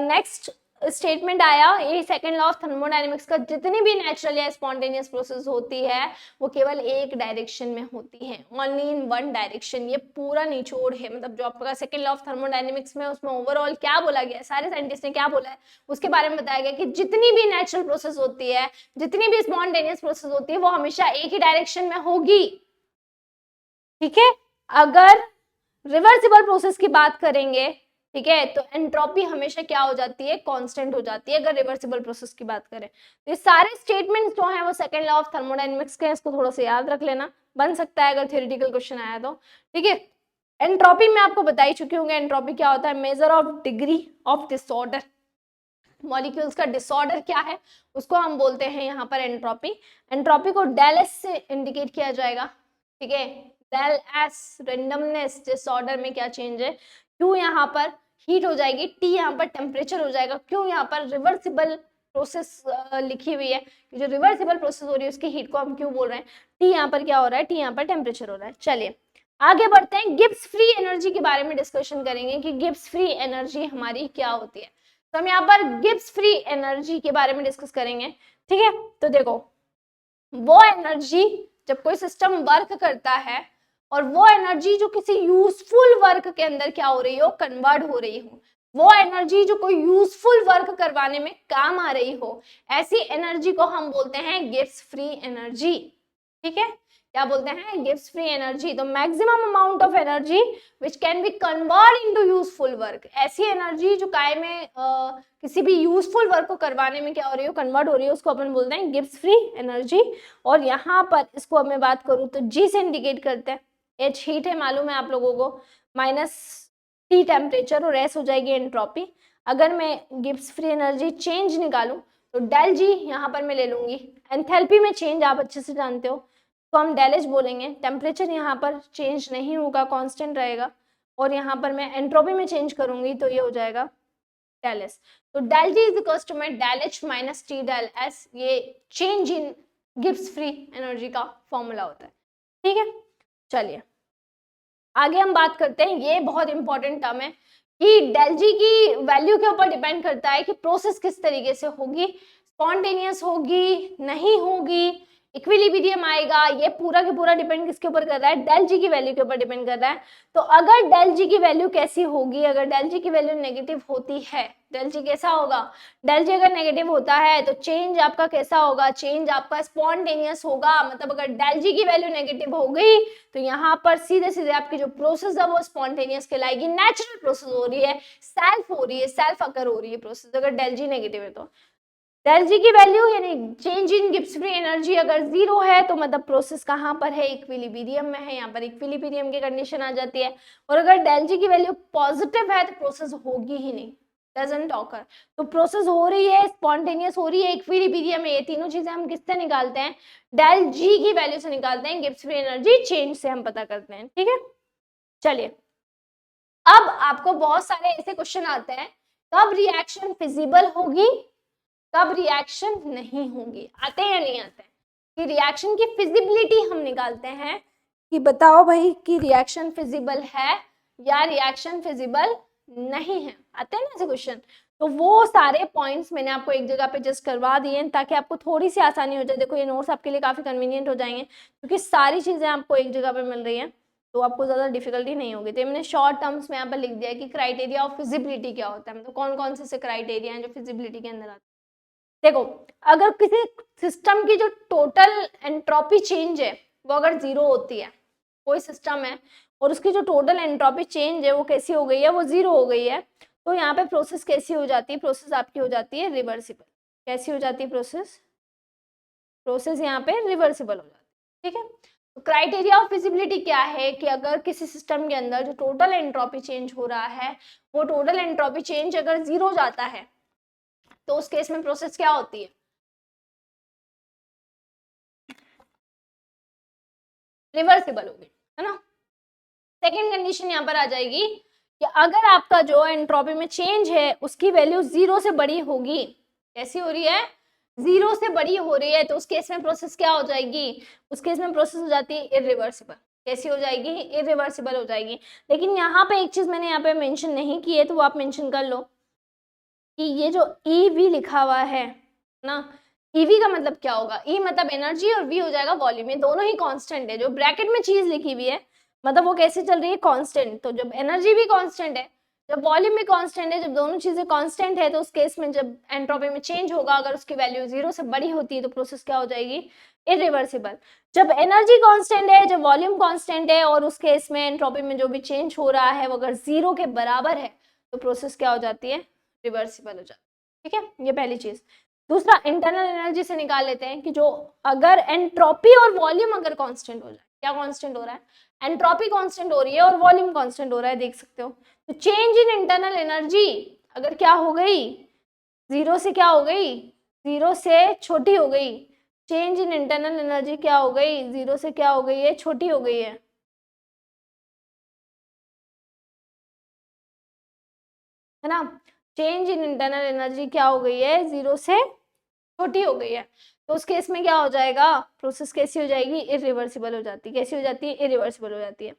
नेक्स्ट स्टेटमेंट आया, ये सेकंड लॉ ऑफ थर्मोडायनेमिक्स का, जितनी भी नेचुरल या स्पॉन्टेनियस प्रोसेस होती है वो केवल एक डायरेक्शन में होती है, ओनली इन वन डायरेक्शन। ये पूरा निचोड़ है, मतलब जो आपका सेकंड लॉ ऑफ थर्मोडायनेमिक्स में उसमें ओवरऑल क्या बोला गया, सारे साइंटिस्ट ने क्या बोला है उसके बारे में बताया गया कि जितनी भी नेचुरल प्रोसेस होती है, जितनी भी स्पॉन्टेनियस प्रोसेस होती है, वो हमेशा एक ही डायरेक्शन में होगी। ठीक है, अगर रिवर्सिबल प्रोसेस की बात करेंगे, ठीक है, तो एंट्रोपी हमेशा क्या हो जाती है, कांस्टेंट हो जाती है अगर रिवर्सिबल प्रोसेस की बात करें। तो ये सारे स्टेटमेंट्स जो हैं वो सेकंड लॉ ऑफ थर्मोडायनेमिक्स के हैं, इसको थोड़ा सा याद रख लेना, बन सकता है अगर थ्योरेटिकल क्वेश्चन आया तो। ठीक है, एंट्रोपी में आपको बता ही चुकी होंगे, एंट्रोपी क्या होता है, measure of degree of disorder. Molecules का डिसऑर्डर क्या है उसको हम बोलते हैं यहाँ पर एंट्रोपी। एंट्रोपी को डेल एस से इंडिकेट किया जाएगा। ठीक है, डेल एस रेंडमनेस, डिसऑर्डर में क्या चेंज है, क्यों यहाँ पर हीट हो जाएगी, टी यहाँ पर टेम्परेचर हो जाएगा, क्यों यहाँ पर रिवर्सिबल प्रोसेस लिखी हुई है, जो रिवर्सिबल प्रोसेस हो रही है उसकी हीट को हम क्यों बोल रहे हैं, टी यहाँ पर क्या हो रहा है, टी यहाँ पर टेम्परेचर हो रहा है। चलिए आगे बढ़ते हैं, गिब्स फ्री एनर्जी के बारे में डिस्कशन करेंगे कि गिब्स फ्री एनर्जी हमारी क्या होती है। तो हम यहाँ पर गिब्स फ्री एनर्जी के बारे में डिस्कस करेंगे। ठीक है, तो देखो वो एनर्जी जब कोई सिस्टम वर्क करता है और वो एनर्जी जो किसी यूजफुल वर्क के अंदर क्या हो रही हो, कन्वर्ट हो रही हो, वो एनर्जी जो कोई यूजफुल वर्क करवाने में काम आ रही हो, ऐसी एनर्जी को हम बोलते हैं गिब्स फ्री एनर्जी। ठीक है, क्या बोलते हैं, गिव्स फ्री एनर्जी। तो maximum amount of energy which can be convert into useful work, ऐसी एनर्जी जो काय में किसी भी यूजफुल वर्क को करवाने में क्या हो रही हो, कन्वर्ट हो रही है, उसको अपन बोलते हैं गिव्स फ्री एनर्जी। और यहाँ पर इसको अब मैं बात करूँ तो जी से इंडिकेट करते हैं, एच हीट है मालूम है आप लोगों को, माइनस टी टेम्परेचर और एस हो जाएगी एंट्रोपी। अगर मैं गिब्स फ्री एनर्जी चेंज निकालूं तो डेल जी यहाँ पर मैं ले लूंगी, एंथैल्पी में चेंज आप अच्छे से जानते हो तो हम डेल एच बोलेंगे, टेम्परेचर यहाँ पर चेंज नहीं होगा, कांस्टेंट रहेगा, और यहाँ पर मैं एंट्रोपी में चेंज करूंगी तो ये हो जाएगा डेल एस। तो del G is equals to में del H minus T del S, ये change in Gibbs free energy का फॉर्मूला होता है। ठीक है, चलिए आगे हम बात करते हैं, ये बहुत इंपॉर्टेंट टर्म है कि डेल जी की वैल्यू के ऊपर डिपेंड करता है कि प्रोसेस किस तरीके से होगी, स्पॉन्टेनियस होगी नहीं होगी, इक्विलिब्रियम आएगा, ये पूरा के पूरा डिपेंड किसके ऊपर कर रहा है, डेल जी की वैल्यू के ऊपर डिपेंड कर रहा है। तो अगर डेल जी की वैल्यू कैसी होगी, अगर डेल जी की वैल्यू नेगेटिव होती है, डेल जी कैसा होगा, डेल जी अगर नेगेटिव होता है तो चेंज आपका कैसा होगा, चेंज आपका स्पॉन्टेनियस होगा। मतलब अगर डेल जी की वैल्यू नेगेटिव हो गई तो यहाँ पर सीधे सीधे आपकी जो प्रोसेस है वो स्पॉन्टेनियस कहलाएगी, नेचुरल प्रोसेस हो रही है, सेल्फ हो रही है, सेल्फ अकर हो रही है प्रोसेस, अगर डेल जी नेगेटिव है तो। डेल जी की वैल्यू यानी change in Gibbs free energy अगर जीरो है तो मतलब प्रोसेस कहाँ पर है, इक्विलिब्रियम में है, यहाँ पर इक्विलिब्रियम की कंडीशन आ जाती है। और अगर डेल जी की वैल्यू पॉजिटिव है तो प्रोसेस होगी ही नहीं, डजंट ऑकर। तो प्रोसेस हो रही है, स्पॉन्टेनियस हो रही है, इक्विलिब्रियम है, ये तीनों चीजें हम किससे निकालते हैं, डेल जी की वैल्यू से निकालते हैं, गिब्स फ्री एनर्जी चेंज से हम पता करते हैं। ठीक है, चलिए अब आपको बहुत सारे ऐसे क्वेश्चन आते हैं, कब रिएक्शन फिजिबल होगी, कब रिएक्शन नहीं होगी, आते हैं या नहीं आते हैं, कि रिएक्शन की फिजिबिलिटी हम निकालते हैं कि बताओ भाई कि रिएक्शन फिजिबल है या रिएक्शन फिजिबल नहीं है, आते हैं ना ऐसे क्वेश्चन। तो वो सारे पॉइंट्स मैंने आपको एक जगह पे जस्ट करवा दिए ताकि आपको थोड़ी सी आसानी हो जाए। देखो ये नोट्स आपके लिए काफी कन्वीनियंट हो जाएंगे क्योंकि सारी चीजें आपको एक जगह पे मिल रही हैं, तो आपको ज्यादा डिफिकल्टी नहीं होगी। तो मैंने शॉर्ट टर्म्स में यहाँ पर लिख दिया कि क्राइटेरिया ऑफ फिजिबिलिटी क्या होता है, मतलब कौन कौन से क्राइटेरिया हैं जो फिजिबिलिटी के अंदर आते हैं। देखो अगर किसी सिस्टम की जो टोटल एंट्रोपी चेंज है वो अगर जीरो होती है, कोई सिस्टम है और उसकी जो टोटल एंट्रोपी चेंज है वो कैसी हो गई है, वो जीरो हो गई है, तो यहाँ पे प्रोसेस कैसी हो जाती है, प्रोसेस आपकी हो जाती है रिवर्सिबल। कैसी हो जाती है प्रोसेस, प्रोसेस यहाँ पे रिवर्सिबल हो जाती है। ठीक है, तो क्राइटेरिया ऑफ फिजिबिलिटी क्या है कि अगर किसी सिस्टम के अंदर जो टोटल एंट्रोपी चेंज हो रहा है वो टोटल एंट्रोपी चेंज अगर 0 जाता है तो उस केस में प्रोसेस क्या होती है, रिवर्सिबल होगी, है ना। सेकेंड कंडीशन यहाँ पर आ जाएगी कि अगर आपका जो एंट्रोपी में चेंज है उसकी वैल्यू 0 से बड़ी होगी, कैसी हो रही है, 0 से बड़ी हो रही है, तो उस केस में प्रोसेस क्या हो जाएगी, उस केस में प्रोसेस हो जाती है इरिवर्सिबल। कैसी हो जाएगी, इरिवर्सिबल हो जाएगी। लेकिन यहाँ पे एक चीज मैंने यहाँ पे मेंशन नहीं की है, तो वो आप मेंशन कर लो कि ये जो EV लिखा हुआ है ना, EV का मतलब क्या होगा, E मतलब एनर्जी और V हो जाएगा वॉल्यूम। ये दोनों ही कांस्टेंट है। जो ब्रैकेट में चीज लिखी हुई है मतलब वो कैसे चल रही है, कांस्टेंट। तो जब एनर्जी भी कांस्टेंट है, जब वॉल्यूम भी कांस्टेंट है, जब दोनों चीजें कांस्टेंट है, तो उस केस में जब एंट्रोपी में चेंज होगा अगर उसकी वैल्यू 0 से बड़ी होती है तो प्रोसेस क्या हो जाएगी, इरिवर्सिबल। जब एनर्जी कांस्टेंट है, जब वॉल्यूम कांस्टेंट है और उस केस में एंट्रोपी में जो भी चेंज हो रहा है वो अगर 0 के बराबर है तो प्रोसेस क्या हो जाती है, रिवर्सिबल हो जाती है। ठीक है, ये पहली चीज। दूसरा, इंटरनल एनर्जी से निकाल लेते हैं कि जो अगर एंट्रोपी और वॉल्यूम अगर कांस्टेंट हो जाए, क्या कांस्टेंट हो रहा है, एंट्रोपी कांस्टेंट हो रही है और वॉल्यूम कांस्टेंट हो रहा है, देख सकते हो। तो चेंज इन इंटरनल एनर्जी अगर क्या हो गई, 0 से क्या हो गई, 0 से छोटी हो गई। चेंज इन इंटरनल एनर्जी क्या हो गई, 0 से क्या हो गई है, छोटी हो गई है ना। चेंज इन इंटरनल एनर्जी क्या हो गई है, 0 से छोटी हो गई है, तो उस केस में क्या हो जाएगा, प्रोसेस कैसी हो जाएगी, इरिवर्सिबल हो जाती है। कैसी हो जाती है, इरिवर्सिबल हो जाती है।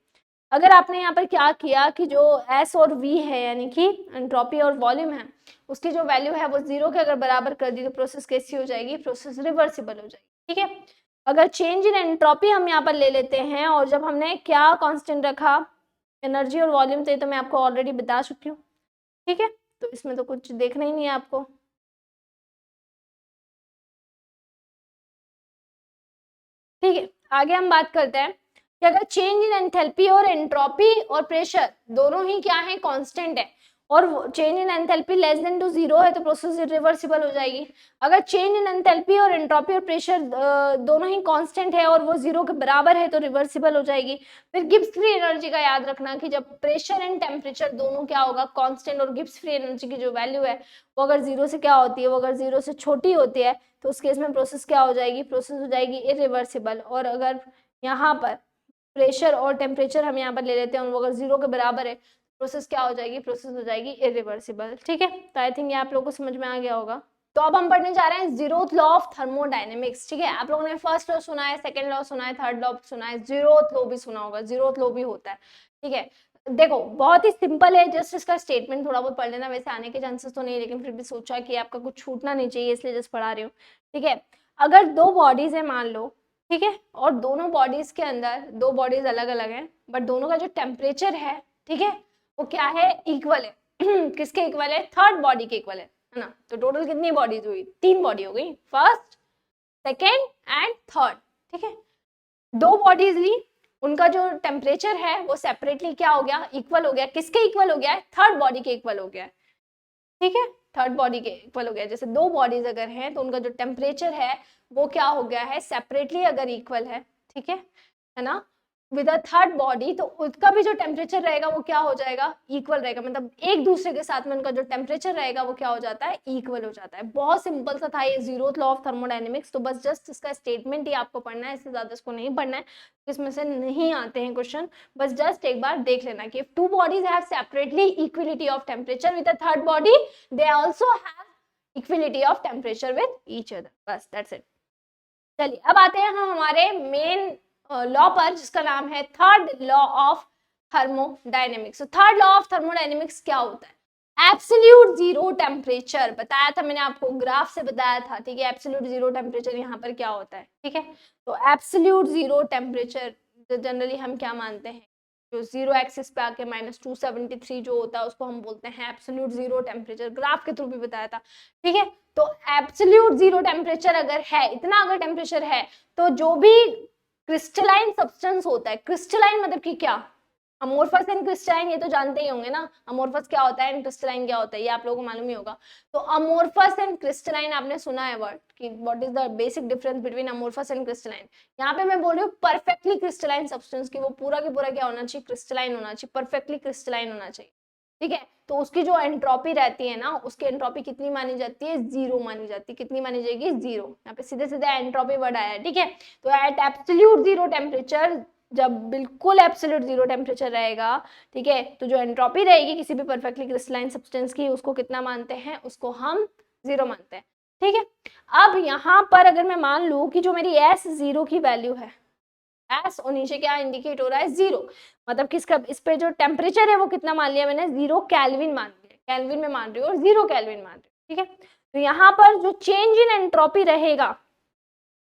अगर आपने यहाँ पर क्या किया कि जो S और V है यानी कि एंट्रोपी और वॉल्यूम है उसकी जो वैल्यू है वो 0 के अगर बराबर कर दी तो प्रोसेस कैसी हो जाएगी, प्रोसेस रिवर्सिबल हो जाएगी। ठीक है, अगर चेंज इन एंट्रोपी हम यहाँ पर ले लेते हैं और जब हमने क्या कांस्टेंट रखा, एनर्जी और वॉल्यूम, तो ये तो मैं आपको ऑलरेडी बता चुकी हूँ। ठीक है, तो इसमें तो कुछ देखना ही नहीं है आपको। ठीक है, आगे हम बात करते हैं कि अगर चेंज इन एंथैल्पी और एंट्रोपी और प्रेशर दोनों ही क्या है, कांस्टेंट है, और change in enthalpy less than to 0 है तो प्रोसेस रिवर्सिबल हो जाएगी। अगर चेंज इन एंथैल्पी और एंट्रोपी और प्रेशर दोनों ही कांस्टेंट है और वो 0 के बराबर है तो रिवर्सिबल हो जाएगी। फिर गिब्स फ्री एनर्जी का याद रखना कि जब प्रेशर एंड टेम्परेचर दोनों क्या होगा, कांस्टेंट, और गिब्स फ्री एनर्जी की जो वैल्यू है वो अगर 0 से क्या होती है, वो अगर 0 से छोटी होती है तो उस केस में प्रोसेस क्या हो जाएगी, प्रोसेस हो जाएगी इरिवर्सिबल। और अगर यहाँ पर प्रेशर और टेम्परेचर हम यहाँ पर ले लेते हैं और वो अगर 0 के बराबर है प्रोसेस क्या हो जाएगी, प्रोसेस हो जाएगी इरिवर्सिबल। ठीक है, तो आई थिंक ये आप लोगों को समझ में आ गया होगा। तो अब हम पढ़ने जा रहे हैं जीरोथ लॉ ऑफ थर्मोडायनेमिक्स। ठीक है, आप लोगों ने फर्स्ट लॉ सुना है, सेकंड लॉ सुना है, थर्ड लॉ सुना है, जीरोथ लॉ भी सुना होगा, जीरोथ लॉ भी होता है। ठीक है, देखो बहुत ही सिंपल है, जस्ट इसका स्टेटमेंट थोड़ा बहुत पढ़ लेना, वैसे आने के चांसेस तो नहीं, लेकिन फिर भी सोचा कि आपका कुछ छूटना नहीं चाहिए इसलिए जस्ट पढ़ा रही हूँ। ठीक है, अगर दो बॉडीज है मान लो, ठीक है, और दोनों बॉडीज के अंदर, दो बॉडीज अलग अलग हैं बट दोनों का जो टेम्परेचर है, ठीक है, वो क्या है, इक्वल है। किसके इक्वल है, थर्ड बॉडी के इक्वल है ना। तो टोटल कितनी बॉडीज हुई, 3 बॉडी हो गई, फर्स्ट, सेकेंड एंड थर्ड। ठीक है, दो बॉडीज ली, उनका जो टेम्परेचर है वो सेपरेटली क्या हो गया, इक्वल हो गया। किसके इक्वल हो गया है, थर्ड बॉडी के इक्वल हो गया है। ठीक है, थर्ड बॉडी के इक्वल हो गया। जैसे दो बॉडीज अगर हैं तो उनका जो टेम्परेचर है वो क्या हो गया है, सेपरेटली अगर इक्वल है, ठीक है ना, विद अ थर्ड बॉडी, तो उसका भी जो टेम्परेचर रहेगा वो क्या हो जाएगा, इक्वल रहेगा। मतलब एक दूसरे के साथ में उनका जो टेम्परेचर रहेगा वो क्या हो जाता है, इक्वल हो जाता है। बहुत सिंपल सा था ये जीरोथ लॉ ऑफ थर्मोडायनेमिक्स। तो बस जस्ट इसका स्टेटमेंट ही आपको पढ़ना है, इससे ज्यादा इसको नहीं पढ़ना है, इसमें से नहीं आते हैं क्वेश्चन। बस जस्ट एक बार देख लेना कि two bodies have separately equality of temperature with a third body, they also have equality of temperature with each other. बस दैट्स इट। चलिए अब आते हैं हम हमारे मेन लॉ पर, जिसका नाम है थर्ड लॉ ऑफ थर्मोडायनेमिक्स। तो थर्ड लॉ ऑफ थर्मोडायनेमिक्स क्या होता है, एब्सोल्यूट जीरो टेम्परेचर। बताया था मैंने आपको, ग्राफ से बताया था। ठीक है, एब्सोल्यूट जीरो टेम्परेचर यहाँ पर क्या होता है। ठीक है, तो एब्सोल्यूट जीरो टेम्परेचर जनरली हम क्या मानते हैं, जो जीरो एक्सिस पे आके -273 जो होता है उसको हम बोलते हैं एब्सोल्यूट जीरो टेम्परेचर। ग्राफ के थ्रू भी बताया था। ठीक है, तो एब्सोल्यूट जीरो टेम्परेचर अगर है, इतना अगर टेम्परेचर है, तो जो भी क्रिस्टलाइन सब्सटेंस होता है, क्रिस्टलाइन मतलब कि क्या, अमोर्फस एंड क्रिस्टलाइन ये तो जानते ही होंगे ना, अमोर्फस क्या होता है एंड क्रिस्टलाइन क्या होता है, ये आप लोगों को मालूम ही होगा। तो अमोर्फस एंड क्रिस्टलाइन आपने सुना है वर्ड कि what is the basic difference between amorphous and crystalline. यहाँ पे मैं बोल रही हूँ परफेक्टली क्रिस्टलाइन सब्सटेंस की वो पूरा के पूरा क्या होना चाहिए, क्रिस्टलाइन होना चाहिए, परफेक्टली क्रिस्टलाइन होना चाहिए, ठीक है। तो उसकी जो एंट्रोपी रहती है ना, उसकी एंट्रोपी कितनी मानी जाती है, 0 मानी जाती है। कितनी मानी जाएगी, 0। यहाँ पे सीधे सीधे एंट्रोपी वर्ड आया है, ठीक है। तो एट एब्सोल्यूट 0 टेम्परेचर, जब बिल्कुल एब्सोल्यूट 0 टेम्परेचर रहेगा, ठीक है, तो जो एंट्रोपी रहेगी किसी भी परफेक्टली क्रिस्टलाइन सब्सटेंस की, उसको कितना मानते हैं, उसको हम 0 मानते हैं, ठीक है। अब यहाँ पर अगर मैं मान लूं कि जो मेरी S0 की वैल्यू है, एस और नीचे क्या इंडिकेट हो रहा है, 0, मतलब किसका, इस पे जो टेम्परेचर है वो कितना मान लिया मैंने, 0 केल्विन मान लिया, केल्विन में मान रही हूँ और 0 केल्विन मान रही हूँ, ठीक है। तो यहाँ पर जो चेंज इन एंट्रोपी रहेगा,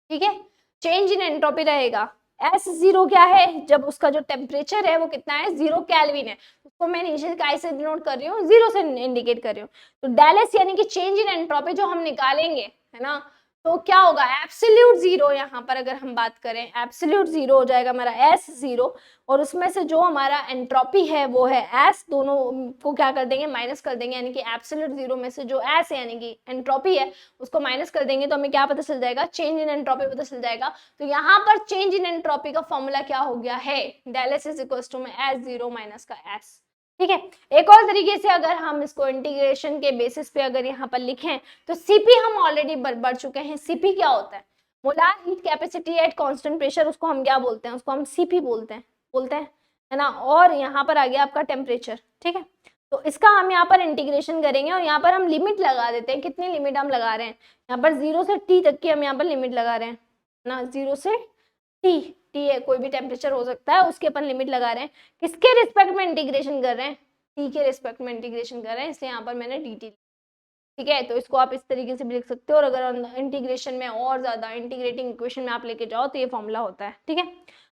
ठीक है, चेंज इन एंट्रोपी रहेगा, S0 क्या है, जब उसका जो टेम्परेचर है वो कितना है, 0 केल्विन है, उसको मैं नीचे काय से डिनोट कर रही हूँ, 0 से इंडिकेट कर रही हूँ। तो डेल एस यानी कि चेंज इन एंट्रोपी जो हम निकालेंगे, है ना, तो क्या होगा, एब्सोल्यूट 0, यहाँ पर अगर हम बात करें एब्सोल्यूट 0 हो जाएगा हमारा S0, और उसमें से जो हमारा एंट्रोपी है वो है S, दोनों को क्या कर देंगे, माइनस कर देंगे, यानी कि एब्सोल्यूट 0 में से जो S है यानी कि एंट्रोपी है उसको माइनस कर देंगे, तो हमें क्या पता चल जाएगा, चेंज इन एंट्रोपी पता चल जाएगा। तो यहाँ पर चेंज इन एंट्रोपी का फॉर्मूला क्या हो गया है, del S is equal to में S0 माइनस का S, ठीक है। एक और तरीके से अगर हम इसको इंटीग्रेशन के बेसिस पे अगर यहाँ पर लिखें तो सीपी हम ऑलरेडी बढ़ चुके हैं। सीपी क्या होता है, molar heat capacity at constant pressure, उसको हम क्या बोलते हैं, उसको हम सीपी बोलते हैं, है ना। और यहाँ पर आ गया आपका टेम्परेचर, ठीक है। तो इसका हम यहाँ पर इंटीग्रेशन करेंगे और यहाँ पर हम लिमिट लगा देते हैं, कितनी लिमिट हम लगा रहे हैं, यहाँ पर 0 से T तक की हम यहाँ पर लिमिट लगा रहे हैं ना, 0 से टी है, कोई भी टेम्परेचर हो सकता है, उसके अपन लिमिट लगा रहे हैं, किसके रिस्पेक्ट में इंटीग्रेशन कर रहे हैं, टी के रिस्पेक्ट में इंटीग्रेशन कर रहे हैं, इसलिए यहाँ पर मैंने डी टी, ठीक है। तो इसको आप इस तरीके से भी लिख सकते हो, और अगर इंटीग्रेशन में और ज्यादा इंटीग्रेटिंग इक्वेशन में आप लेके जाओ तो ये फॉर्मूला होता है, ठीक है।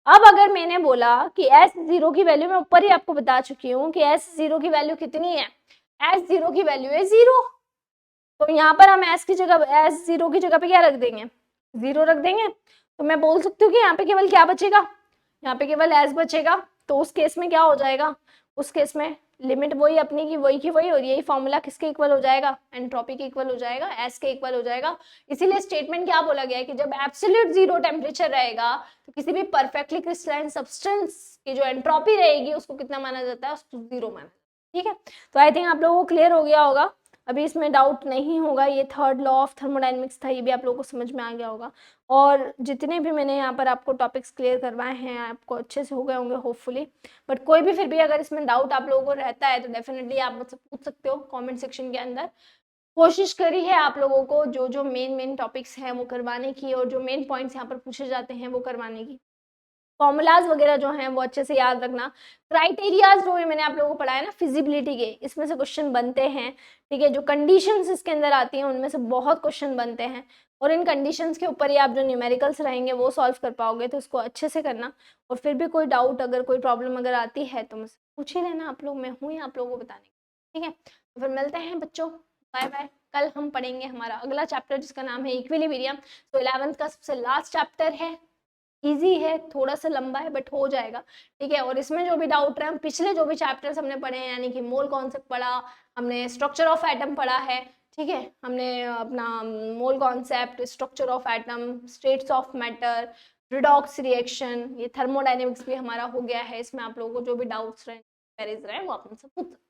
अब अगर मैंने बोला कि S0 की वैल्यू, मैं ऊपर ही आपको बता चुकी हूँ कि S0 की वैल्यू कितनी है, S0 की वैल्यू है 0, तो यहाँ पर हम S की जगह, S0 की जगह पे क्या रख देंगे, 0 रख देंगे। तो मैं बोल सकती हूँ कि यहाँ पे केवल क्या बचेगा, यहाँ पे केवल S बचेगा। तो उस केस में क्या हो जाएगा, उस केस में लिमिट वही अपनी की वही की वही, और यही फॉर्मूला किसके इक्वल हो जाएगा, एंट्रोपी के इक्वल हो जाएगा, S के इक्वल हो जाएगा। इसीलिए स्टेटमेंट क्या बोला गया है कि जब एब्सोल्यूट 0 टेम्परेचर रहेगा तो किसी भी परफेक्टली क्रिस्टलाइन सब्सटेंस की जो एंट्रोपी रहेगी उसको कितना माना जाता है, उसको 0 माना, ठीक है। तो आई थिंक आप लोगों को क्लियर हो गया होगा, अभी इसमें डाउट नहीं होगा। ये थर्ड लॉ ऑफ थर्मोडायनेमिक्स था, ये भी आप लोगों को समझ में आ गया होगा। और जितने भी मैंने यहाँ पर आपको टॉपिक्स क्लियर करवाए हैं आपको अच्छे से हो गए होंगे होपफुली। बट कोई भी फिर भी अगर इसमें डाउट आप लोगों को रहता है तो डेफिनेटली आप मुझसे पूछ सकते हो कमेंट सेक्शन के अंदर। कोशिश करी है आप लोगों को जो जो मेन टॉपिक्स हैं वो करवाने की, और जो मेन पॉइंट्स यहाँ पर पूछे जाते हैं वो करवाने की। फॉर्मूलाज वगैरह जो हैं वो अच्छे से याद रखना। क्राइटेरियाज जो है मैंने आप लोगों को पढ़ाया ना फिजिबिलिटी के, इसमें से क्वेश्चन बनते हैं, ठीक है। जो कंडीशंस इसके अंदर आती हैं उनमें से बहुत क्वेश्चन बनते हैं, और इन कंडीशंस के ऊपर ही आप जो न्यूमेरिकल्स रहेंगे वो सॉल्व कर पाओगे। तो इसको अच्छे से करना, और फिर भी कोई डाउट अगर कोई प्रॉब्लम अगर आती है तो मुझसे पूछ ही लेना आप लोग, मैं हूँ आप लोगों को बताने, ठीक है। तो फिर मिलते हैं बच्चों, बाय बाय। कल हम पढ़ेंगे हमारा अगला चैप्टर जिसका नाम है इक्विलिब्रियम। तो 11th का सबसे लास्ट चैप्टर है, इजी है, थोड़ा सा लंबा है बट हो जाएगा, ठीक है। और इसमें जो भी डाउट रहे, पिछले जो भी चैप्टर्स हमने पढ़े हैं, यानी कि मोल कॉन्सेप्ट पढ़ा हमने, स्ट्रक्चर ऑफ एटम पढ़ा है, ठीक है, हमने अपना mole concept, structure of atom, states of matter, redox reaction, ये थर्मोडायनेमिक्स भी हमारा हो गया है। इसमें आप लोगों को जो भी डाउट्स रहे वो आप मुझसे पूछ सकते हैं।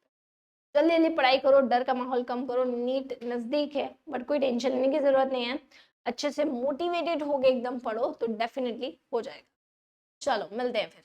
जल्दी जल्दी पढ़ाई करो, डर का माहौल कम करो, नीट नजदीक है बट कोई टेंशन लेने की जरूरत नहीं है। अच्छे से मोटिवेटेड होके एकदम पढ़ो तो डेफिनेटली हो जाएगा। चलो मिलते हैं फिर।